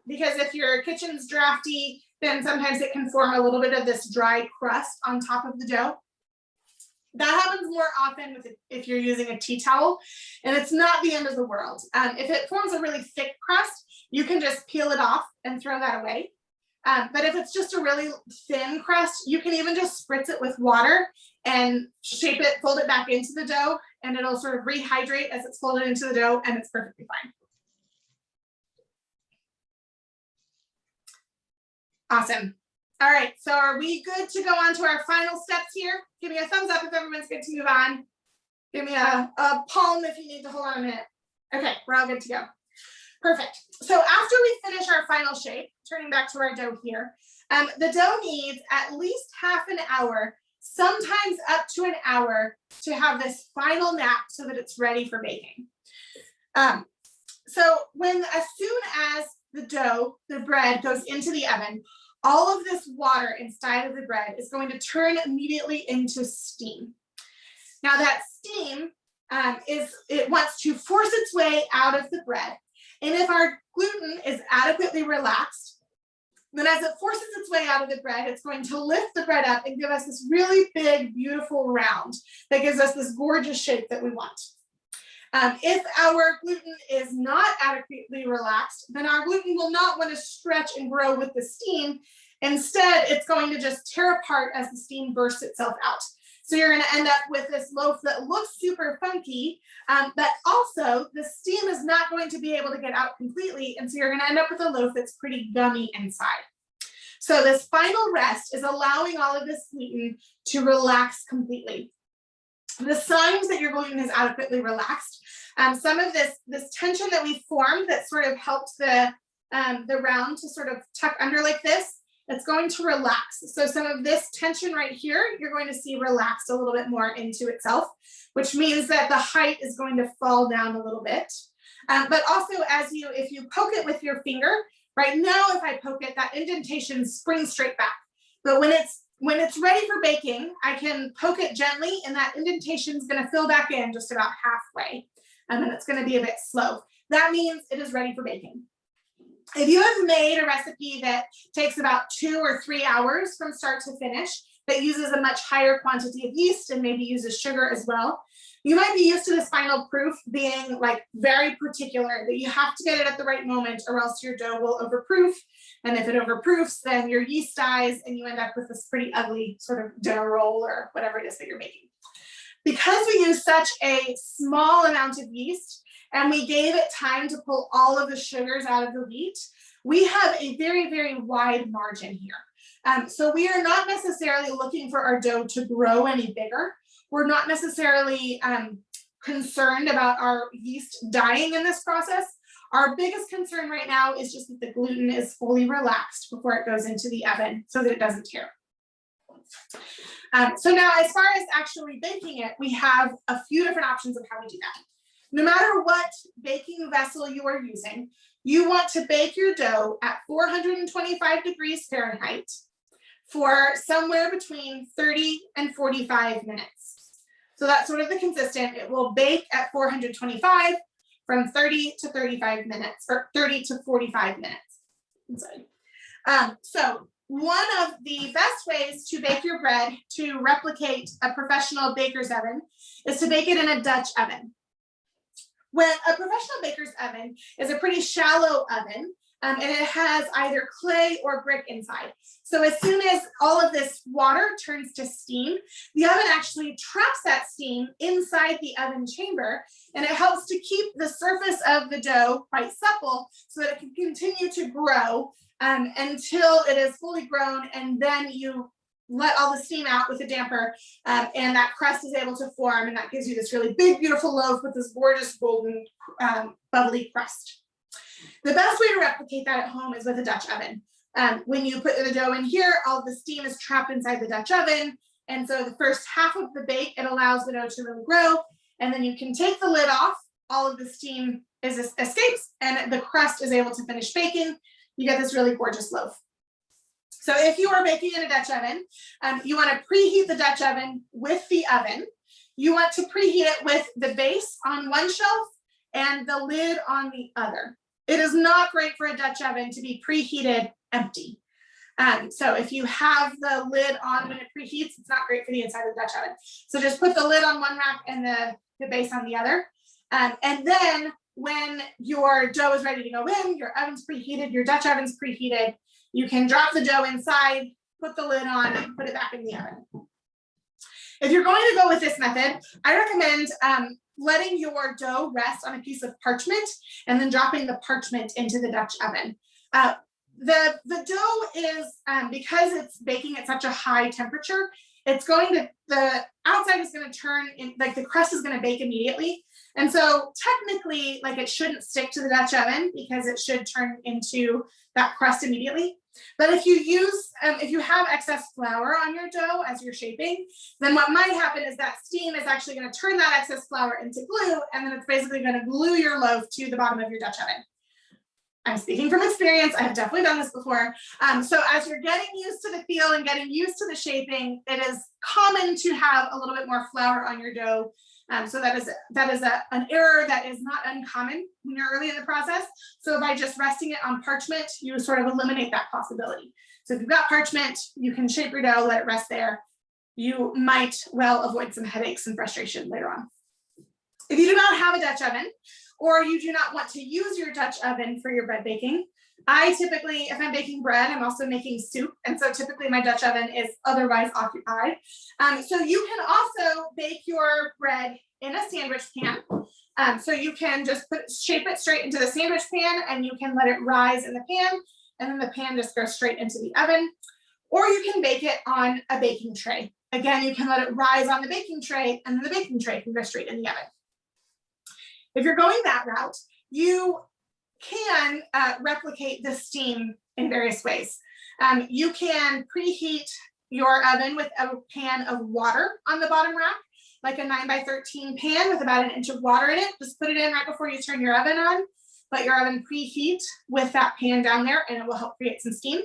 because if your kitchen's drafty, then sometimes it can form a little bit of this dry crust on top of the dough. That happens more often if you're using a tea towel, and it's not the end of the world. If it forms a really thick crust, you can just peel it off and throw that away. But if it's just a really thin crust, you can even just spritz it with water and shape it, fold it back into the dough, and it'll sort of rehydrate as it's folded into the dough, and it's perfectly fine. Awesome. All right, so are we good to go on to our final steps here? Give me a thumbs up if everyone's good to move on. Give me a palm if you need to hold on a minute. Okay, we're all good to go. Perfect. So after we finish our final shape, turning back to our dough here, the dough needs at least half an hour, sometimes up to an hour, to have this final nap so that it's ready for baking. So as soon as the dough, the bread, goes into the oven, all of this water inside of the bread is going to turn immediately into steam. Now that steam it wants to force its way out of the bread. And if our gluten is adequately relaxed, then as it forces its way out of the bread, it's going to lift the bread up and give us this really big, beautiful round that gives us this gorgeous shape that we want. If our gluten is not adequately relaxed, then our gluten will not want to stretch and grow with the steam. Instead, it's going to just tear apart as the steam bursts itself out. So you're going to end up with this loaf that looks super funky, but also the steam is not going to be able to get out completely. And so you're going to end up with a loaf that's pretty gummy inside. So this final rest is allowing all of this gluten to relax completely. The signs that your gluten is adequately relaxed, some of this tension that we formed that sort of helped the round to sort of tuck under like this, it's going to relax. So some of this tension right here, you're going to see relaxed a little bit more into itself, which means that the height is going to fall down a little bit. But also if you poke it with your finger, right now if I poke it, that indentation springs straight back. But when it's ready for baking, I can poke it gently and that indentation is going to fill back in just about halfway. And then it's going to be a bit slow. That means it is ready for baking. If you have made a recipe that takes about 2 or 3 hours from start to finish, that uses a much higher quantity of yeast and maybe uses sugar as well, you might be used to this final proof being like very particular, that you have to get it at the right moment or else your dough will overproof. And if it overproofs, then your yeast dies and you end up with this pretty ugly sort of dough roll or whatever it is that you're making. Because we use such a small amount of yeast and we gave it time to pull all of the sugars out of the wheat, we have a very, very wide margin here. So we are not necessarily looking for our dough to grow any bigger. We're not necessarily concerned about our yeast dying in this process. Our biggest concern right now is just that the gluten is fully relaxed before it goes into the oven so that it doesn't tear. So now as far as actually baking it, we have a few different options of how we do that. No matter what baking vessel you are using, you want to bake your dough at 425 degrees Fahrenheit for somewhere between 30 and 45 minutes. So that's sort of the consistent. It will bake at 425 from 30 to 35 minutes, or 30 to 45 minutes. So one of the best ways to bake your bread to replicate a professional baker's oven is to bake it in a Dutch oven. When a professional baker's oven is a pretty shallow oven, and it has either clay or brick inside. So as soon as all of this water turns to steam, the oven actually traps that steam inside the oven chamber, and it helps to keep the surface of the dough quite supple so that it can continue to grow until it is fully grown, and then you let all the steam out with a damper, and that crust is able to form, and that gives you this really big, beautiful loaf with this gorgeous golden, bubbly crust. The best way to replicate that at home is with a Dutch oven. When you put the dough in here, all the steam is trapped inside the Dutch oven, and so the first half of the bake, it allows the dough to really grow, and then you can take the lid off, all of the steam escapes, and the crust is able to finish baking. You get this really gorgeous loaf. So if you are baking in a Dutch oven, you want to preheat the Dutch oven with the oven. You want to preheat it with the base on one shelf and the lid on the other. It is not great for a Dutch oven to be preheated empty. So if you have the lid on when it preheats, it's not great for the inside of the Dutch oven. So just put the lid on one rack and the base on the other. And then when your dough is ready to go in, your oven's preheated, your Dutch oven's preheated, you can drop the dough inside, put the lid on, and put it back in the oven. If you're going to go with this method, I recommend letting your dough rest on a piece of parchment and then dropping the parchment into the Dutch oven. The dough is, because it's baking at such a high temperature, the outside is going to turn in, like the crust is going to bake immediately. And so technically, like it shouldn't stick to the Dutch oven because it should turn into that crust immediately. But if you use, if you have excess flour on your dough as you're shaping, then what might happen is that steam is actually going to turn that excess flour into glue, and then it's basically going to glue your loaf to the bottom of your Dutch oven. I'm speaking from experience. I have definitely done this before. So as you're getting used to the feel and getting used to the shaping, it is common to have a little bit more flour on your dough. So that is an error that is not uncommon when you're early in the process. So by just resting it on parchment, you sort of eliminate that possibility. So if you've got parchment, you can shape your dough, let it rest there. You might well avoid some headaches and frustration later on. If you do not have a Dutch oven, or you do not want to use your Dutch oven for your bread baking, I typically, if I'm baking bread, I'm also making soup. And so typically my Dutch oven is otherwise occupied. So you can also bake your bread in a sandwich pan. So you can just shape it straight into the sandwich pan, and you can let it rise in the pan, and then the pan just goes straight into the oven. Or you can bake it on a baking tray. Again, you can let it rise on the baking tray, and then the baking tray can go straight in the oven. If you're going that route, you can replicate the steam in various ways. You can preheat your oven with a pan of water on the bottom rack, like a 9x13 pan with about 1 inch of water in it. Just put it in right before you turn your oven on. Let your oven preheat with that pan down there, and it will help create some steam.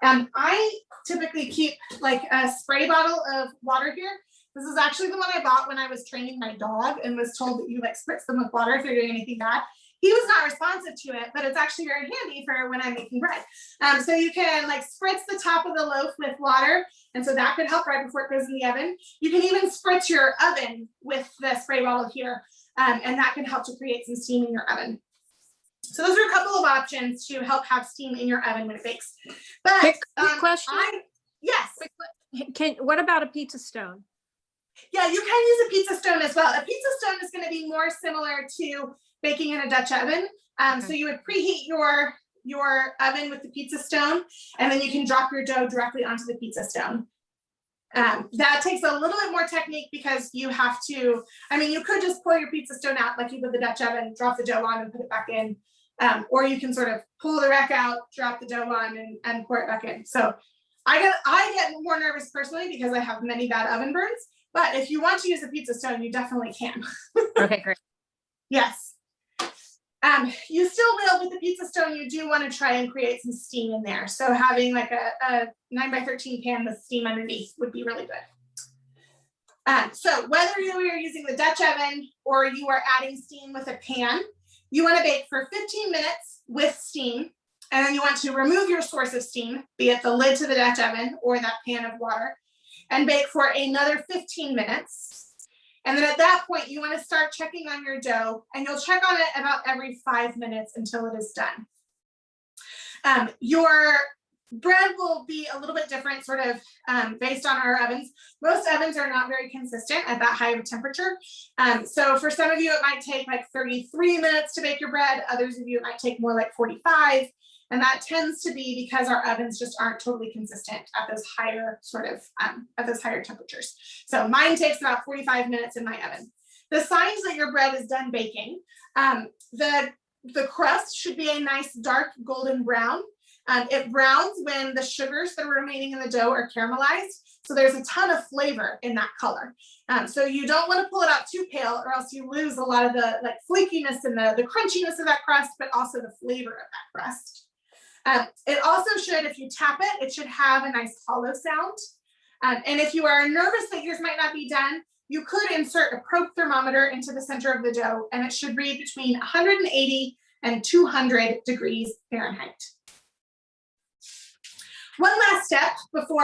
I typically keep like a spray bottle of water here. This is actually the one I bought when I was training my dog and was told that you like spritz them with water if you're doing anything bad. he was not responsive to it, but it's actually very handy for when I'm making bread. So you can like spritz the top of the loaf with water, and so that could help right before it goes in the oven. You can even spritz your oven with the spray bottle here, and that can help to create some steam in your oven. So those are a couple of options to help have steam in your oven when it bakes. But quick question. Yes. What about a pizza stone? Yeah, you can use a pizza stone as well. A pizza stone is going to be more similar to baking in a Dutch oven. So you would preheat your oven with the pizza stone, and then you can drop your dough directly onto the pizza stone. That takes a little bit more technique because you have to, I mean, you could just pull your pizza stone out like you would the Dutch oven, drop the dough on and put it back in. Or you can sort of pull the rack out, drop the dough on and pour it back in. So I get more nervous personally because I have many bad oven burns, but if you want to use a pizza stone, you definitely can. Okay, great. Yes. You still will, with the pizza stone, you do want to try and create some steam in there. So having like a 9x13 pan with steam underneath would be really good. So whether you are using the Dutch oven or you are adding steam with a pan, you want to bake for 15 minutes with steam, and then you want to remove your source of steam, be it the lid to the Dutch oven or that pan of water, and bake for another 15 minutes. And then at that point, you want to start checking on your dough, and you'll check on it about every 5 minutes until it is done. Your bread will be a little bit different sort of based on our ovens. Most ovens are not very consistent at that high of a temperature. So for some of you, it might take like 33 minutes to bake your bread. Others of you, it might take more like 45. And that tends to be because our ovens just aren't totally consistent at those higher sort of, at those higher temperatures. So mine takes about 45 minutes in my oven. The signs that your bread is done baking, the crust should be a nice dark golden brown. It browns when the sugars that are remaining in the dough are caramelized. So there's a ton of flavor in that color. So you don't want to pull it out too pale, or else you lose a lot of the like flakiness and the crunchiness of that crust, but also the flavor of that crust. It also should, if you tap it, it should have a nice hollow sound. And if you are nervous that yours might not be done, you could insert a probe thermometer into the center of the dough, and it should read between 180 and 200 degrees Fahrenheit. One last step before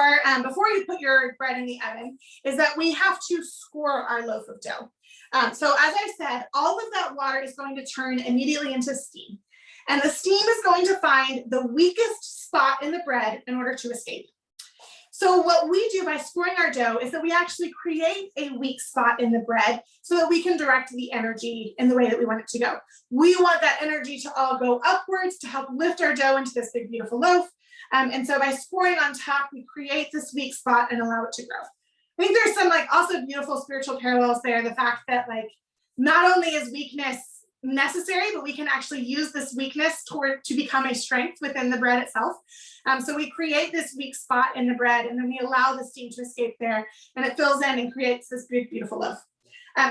you put your bread in the oven is that we have to score our loaf of dough. So as I said, all of that water is going to turn immediately into steam. And the steam is going to find the weakest spot in the bread in order to escape. So what we do by scoring our dough is that we actually create a weak spot in the bread so that we can direct the energy in the way that we want it to go. We want that energy to all go upwards to help lift our dough into this big, beautiful loaf. And so by scoring on top, we create this weak spot and allow it to grow. I think there's some like also beautiful spiritual parallels there. The fact that like not only is weakness necessary, but we can actually use this weakness to become a strength within the bread itself. So we create this weak spot in the bread, and then we allow the steam to escape there, and it fills in and creates this big, beautiful loaf.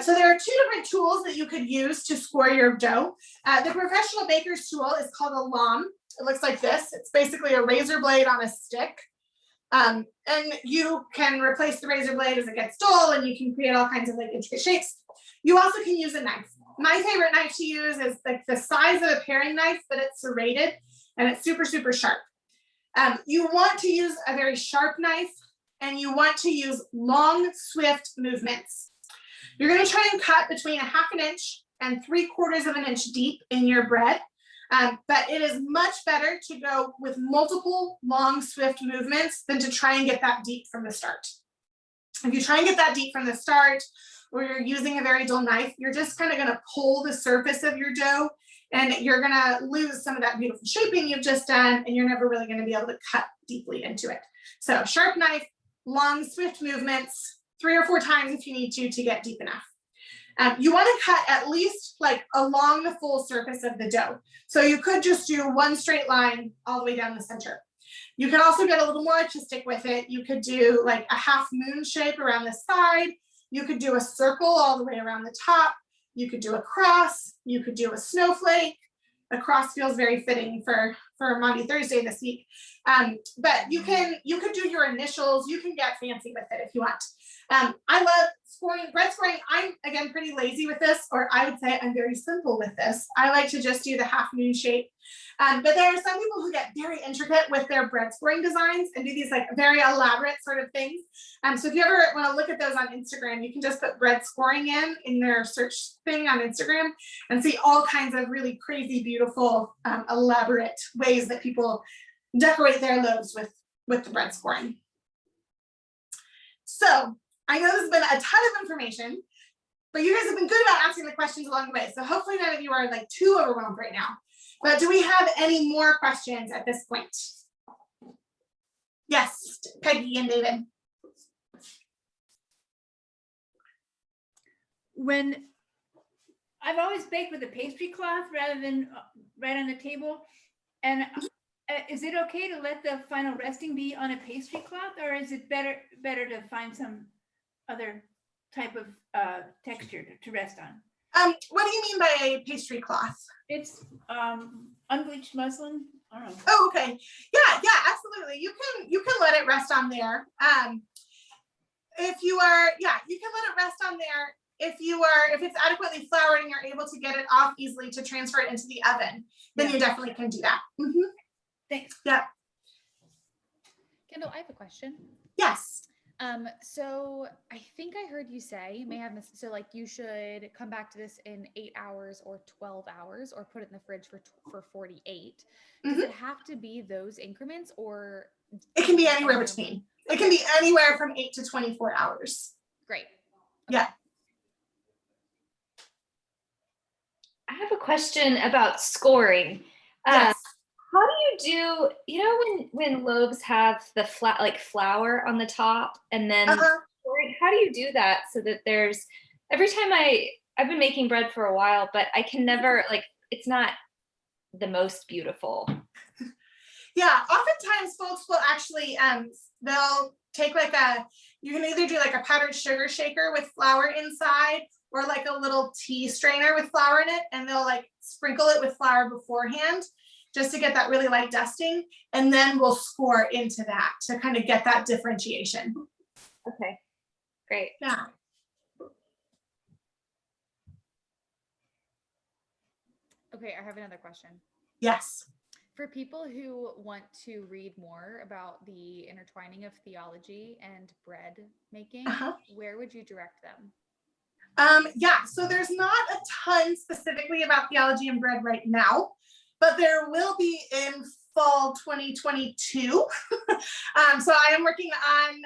So there are two different tools that you could use to score your dough. The professional baker's tool is called a lom. It looks like this. It's basically a razor blade on a stick. And you can replace the razor blade as it gets dull, and you can create all kinds of like intricate shapes. You also can use a knife. My favorite knife to use is like the size of a paring knife, but it's serrated and it's super, super sharp. You want to use a very sharp knife, and you want to use long, swift movements. You're going to try and cut between 1/2 inch and 3/4 inch deep in your bread. But it is much better to go with multiple long, swift movements than to try and get that deep from the start. If you try and get that deep from the start, or you're using a very dull knife, you're just kind of going to pull the surface of your dough, and you're going to lose some of that beautiful shaping you've just done, and you're never really going to be able to cut deeply into it. So sharp knife, long, swift movements, 3 or 4 times if you need to get deep enough. You want to cut at least like along the full surface of the dough. So you could just do one straight line all the way down the center. You can also get a little more artistic with it. You could do like a half moon shape around the side. You could do a circle all the way around the top. You could do a cross. You could do a snowflake. A cross feels very fitting for Maundy Thursday this week. But you could do your initials. You can get fancy with it if you want. I love bread scoring, I'm again pretty lazy with this, or I would say I'm very simple with this. I like to just do the half moon shape. But there are some people who get very intricate with their bread scoring designs and do these like very elaborate sort of things. So if you ever want to look at those on Instagram, you can just put bread scoring in their search thing on Instagram and see all kinds of really crazy, beautiful, elaborate ways that people decorate their loaves with the bread scoring. So I know this has been a ton of information, but you guys have been good about asking the questions along the way. So hopefully none of you are like too overwhelmed right now. But do we have any more questions at this point? Yes, Peggy and David. When I've always baked with a pastry cloth rather than right on the table, and is it okay to let the final resting be on a pastry cloth, or is it better to find some other type of texture to rest on? What do you mean by a pastry cloth? It's unbleached muslin. I don't know. Oh, okay. Yeah, absolutely. You can let it rest on there. If you can let it rest on there. If it's adequately floured and you're able to get it off easily to transfer it into the oven, then you definitely can do that. Mm-hmm. Thanks. Yeah. Kendall, I have a question. Yes. So I think I heard you say, you may have missed, so like you should come back to this in 8 hours or 12 hours or put it in the fridge for 48. Does it have to be those increments, or? It can be anywhere between. It can be anywhere from 8 to 24 hours. Great. Okay. Yeah. I have a question about scoring. Yes. How do you do, when loaves have the flour on the top and then scoring, how do you do that so that there's, every time I've been making bread for a while, but I can never, it's not the most beautiful. Yeah, oftentimes folks will actually, they'll take you can either do like a powdered sugar shaker with flour inside, or like a little tea strainer with flour in it, and they'll like sprinkle it with flour beforehand just to get that really light dusting, and then we'll score into that to kind of get that differentiation. Okay, great. Yeah. Okay, I have another question. Yes. For people who want to read more about the intertwining of theology and bread making, where would you direct them? Yeah, so there's not a ton specifically about theology and bread right now, but there will be in fall 2022. So I am working on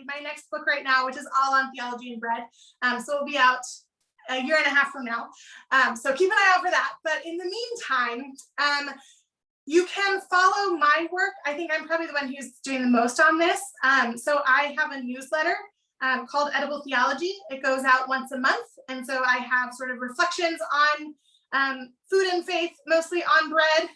my next book right now, which is all on theology and bread. So it'll be out a year and a half from now. So keep an eye out for that. But in the meantime, you can follow my work. I think I'm probably the one who's doing the most on this. So I have a newsletter called Edible Theology. It goes out once a month. And so I have sort of reflections on food and faith, mostly on bread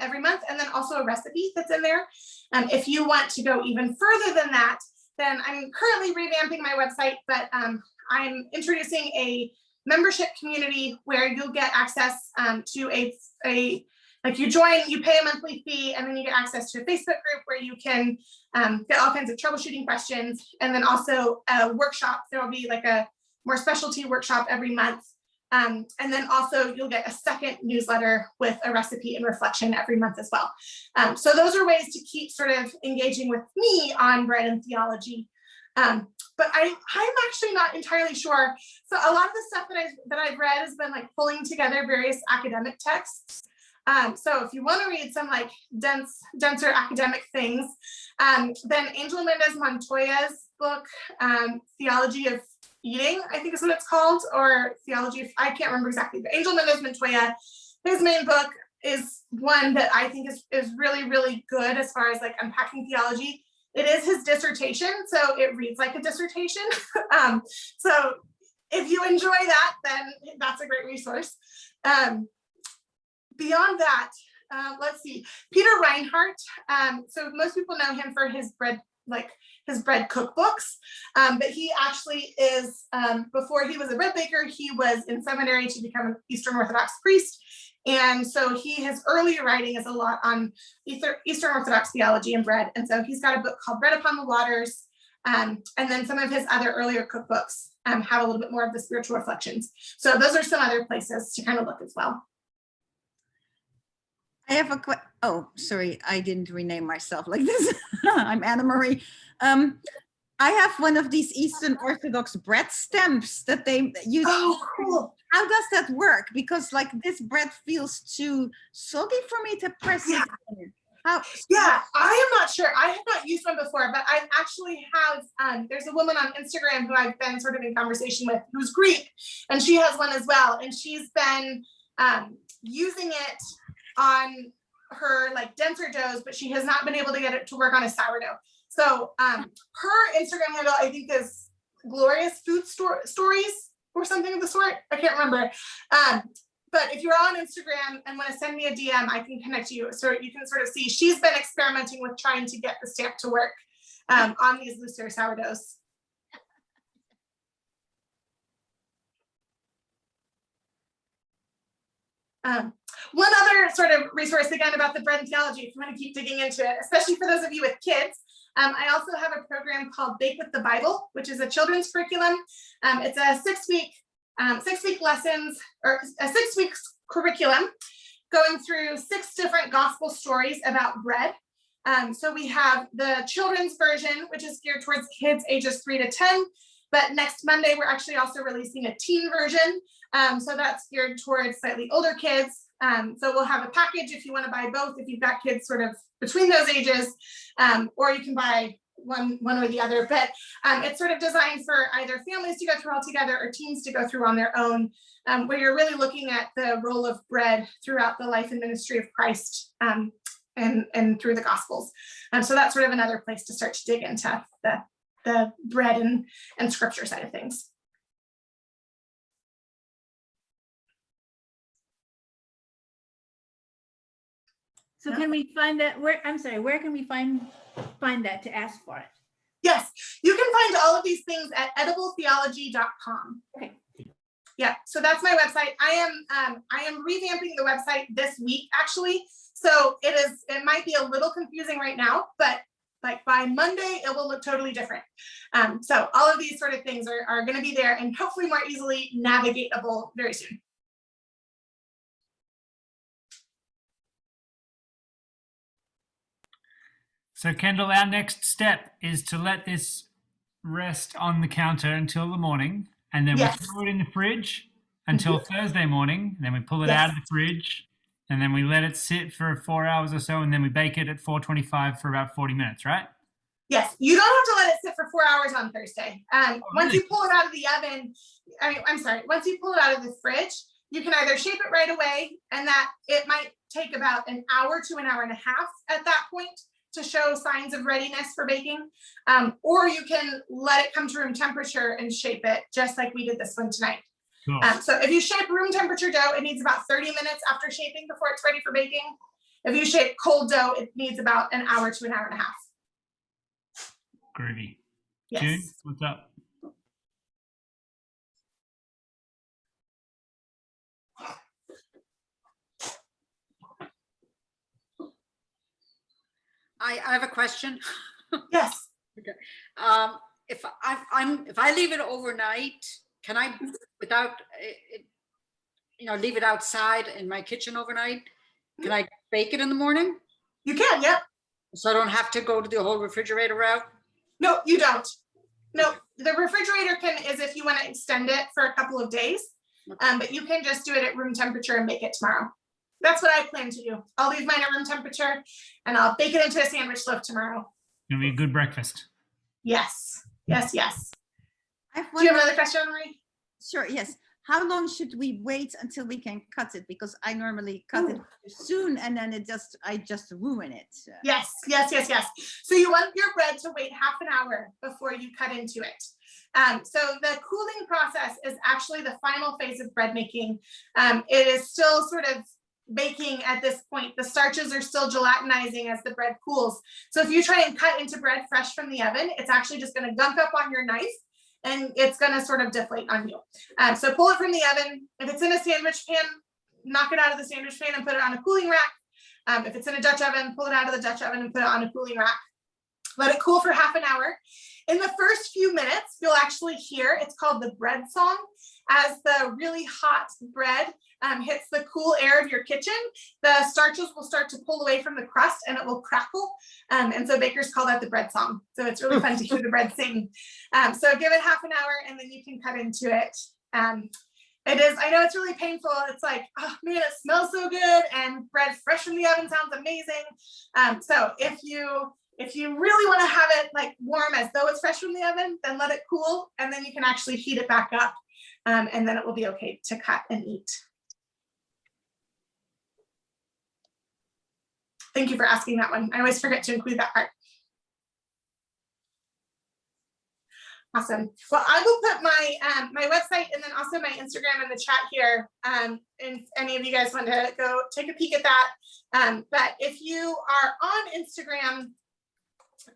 every month, and then also a recipe that's in there. If you want to go even further than that, then I'm currently revamping my website, but I'm introducing a membership community where you'll get access to you pay a monthly fee, and then you get access to a Facebook group where you can get all kinds of troubleshooting questions, and then also a workshop. There will be like a more specialty workshop every month. And then also you'll get a second newsletter with a recipe and reflection every month as well. So those are ways to keep sort of engaging with me on bread and theology. But I'm actually not entirely sure. So a lot of the stuff that I've read has been like pulling together various academic texts. So if you want to read some like denser academic things, then Angel Mendez Montoya's book, Theology of Eating, I think is what it's called, or Theology of, I can't remember exactly, but Angel Mendez Montoya, his main book is one that I think is really, really good as far as like unpacking theology. It is his dissertation, so it reads like a dissertation. So if you enjoy that, then that's a great resource. Beyond that, let's see, Peter Reinhardt. So most people know him for his bread cookbooks, but he actually is, before he was a bread baker, he was in seminary to become an Eastern Orthodox priest. And so his early writing is a lot on Eastern Orthodox theology and bread. And so he's got a book called Bread Upon the Waters. And then some of his other earlier cookbooks have a little bit more of the spiritual reflections. So those are some other places to kind of look as well. I have a oh, sorry, I didn't rename myself like this. I'm Anna Marie. I have one of these Eastern Orthodox bread stamps that they use. Oh, cool. How does that work? Because like this bread feels too soggy for me to press it in. Yeah, I am not sure. I have not used one before, but I actually have, there's a woman on Instagram who I've been sort of in conversation with who's Greek, and she has one as well. And she's been using it on her like denser doughs, but she has not been able to get it to work on a sourdough. So her Instagram handle, I think, is Glorious Food Stories or something of the sort. I can't remember. But if you're on Instagram and want to send me a DM, I can connect you. So you can sort of see she's been experimenting with trying to get the stamp to work on these looser sourdoughs. One other sort of resource, again, about the bread and theology, if you want to keep digging into it, especially for those of you with kids, I also have a program called Bake with the Bible, which is a children's curriculum. It's a 6-week lessons, or a 6-week curriculum going through 6 different gospel stories about bread. So we have the children's version, which is geared towards kids ages 3 to 10. But next Monday, we're actually also releasing a teen version. So that's geared towards slightly older kids. So we'll have a package if you want to buy both, if you've got kids sort of between those ages, or you can buy one or the other. But it's sort of designed for either families to go through all together or teens to go through on their own, where you're really looking at the role of bread throughout the life and ministry of Christ and through the Gospels. So that's sort of another place to start to dig into the bread and scripture side of things. So can we find that, where can we find that to ask for it? Yes, you can find all of these things at edibletheology.com. Okay. Yeah, so that's my website. I am revamping the website this week, actually. So it might be a little confusing right now, but like by Monday, it will look totally different. So all of these sort of things are going to be there and hopefully more easily navigatable very soon. So Kendall, our next step is to let this rest on the counter until the morning, and then we throw it in the fridge until Thursday morning. Then we pull it out of the fridge, and then we let it sit for 4 hours or so, and then we bake it at 425 for about 40 minutes, right? Yes, you don't have to let it sit for 4 hours on Thursday. Once you pull it out of the oven, once you pull it out of the fridge, you can either shape it right away, and that it might take about an hour to an hour and a half at that point to show signs of readiness for baking, or you can let it come to room temperature and shape it just like we did this one tonight. Cool. So if you shape room temperature dough, it needs about 30 minutes after shaping before it's ready for baking. If you shape cold dough, it needs about an hour to an hour and a half. Groovy. Yes. June, what's up? I have a question. Yes. Okay. If I leave it overnight, can I, without leave it outside in my kitchen overnight? Can I bake it in the morning? You can, yep. So I don't have to go to the whole refrigerator route? No, you don't. No, the refrigerator is if you want to extend it for a couple of days, but you can just do it at room temperature and bake it tomorrow. That's what I plan to do. I'll leave mine at room temperature and I'll bake it into a sandwich loaf tomorrow. It'll be a good breakfast. Yes, yes, yes. Do you have another question, Marie? Sure, yes. How long should we wait until we can cut it? Because I normally cut it too soon and then I just ruin it. Yes. So you want your bread to wait half an hour before you cut into it. So the cooling process is actually the final phase of bread making. It is still sort of baking at this point. The starches are still gelatinizing as the bread cools. So if you try and cut into bread fresh from the oven, it's actually just going to gunk up on your knife and it's going to sort of deflate on you. So pull it from the oven. If it's in a sandwich pan, knock it out of the sandwich pan and put it on a cooling rack. If it's in a Dutch oven, pull it out of the Dutch oven and put it on a cooling rack. Let it cool for half an hour. In the first few minutes, you'll actually hear, it's called the bread song. As the really hot bread hits the cool air of your kitchen, the starches will start to pull away from the crust and it will crackle. And so bakers call that the bread song. So it's really fun to hear the bread sing. So give it half an hour and then you can cut into it. It is, I know it's really painful. It's like, oh man, it smells so good and bread fresh from the oven sounds amazing. So if you really want to have it like warm as though it's fresh from the oven, then let it cool and then you can actually heat it back up. And then it will be okay to cut and eat. Thank you for asking that one. I always forget to include that part. Awesome. Well, I will put my my website and then also my Instagram in the chat here. And if any of you guys want to go take a peek at that. But if you are on Instagram,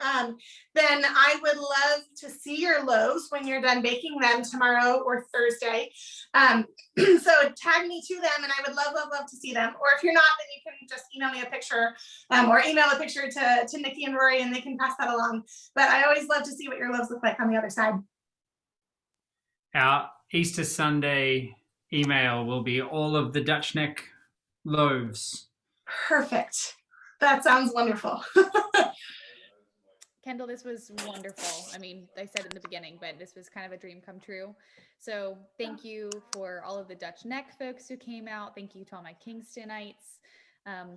then I would love to see your loaves when you're done baking them tomorrow or Thursday. So tag me to them and I would love to see them. Or if you're not, then you can just email me a picture or email a picture to Nikki and Rory and they can pass that along. But I always love to see what your loaves look like on the other side. Our Easter Sunday email will be all of the Dutch Neck loaves. Perfect. That sounds wonderful. Kendall, this was wonderful. I mean, I said it in the beginning, but this was kind of a dream come true. So thank you for all of the Dutch Neck folks who came out. Thank you to all my Kingstonites.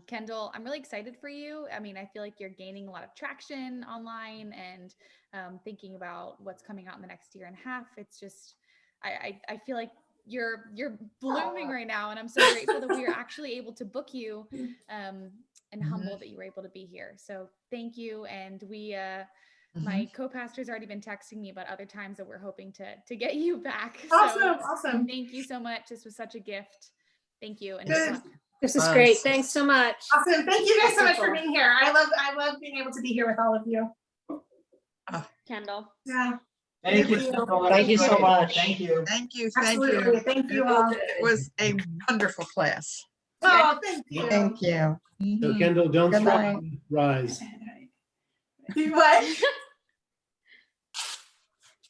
Kendall, I'm really excited for you. I mean, I feel like you're gaining a lot of traction online and thinking about what's coming out in the next year and a half. It's just, I feel like you're blooming right now. And I'm so grateful that we are actually able to book you and humbled that you were able to be here. So thank you. And we, my co-pastor's already been texting me about other times that we're hoping to get you back. Awesome. Thank you so much. This was such a gift. Thank you. And Good. This is great. Thanks so much. Awesome. Thank you guys so much for being here. I love being able to be here with all of you. Kendall. Yeah. Thank you so much. Thank you so much. Thank you. Thank you. Absolutely. Thank you all. It was a wonderful class. Oh, thank you. Thank you. So Kendall, don't Good throw night. rise. What?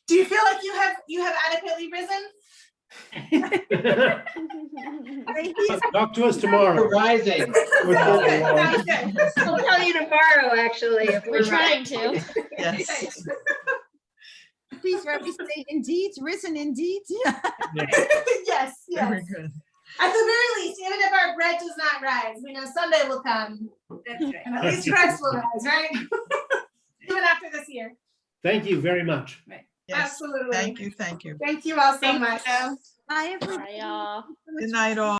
Do you feel like you have adequately risen? Talk to us tomorrow. Rising. Sounds good. We'll tell you tomorrow, actually, if We're trying to. Yes. Please, Rabbi, say indeed, risen indeed. Yes. Very good. At the very least, even if our bread does not rise, we know Sunday will come. That's right. And at least Christ will rise, right? Even after this year. Thank you very much. Yes. Absolutely. Thank you. Thank you. Thank you all so much. Bye, everybody. Bye, y'all. Good night, all.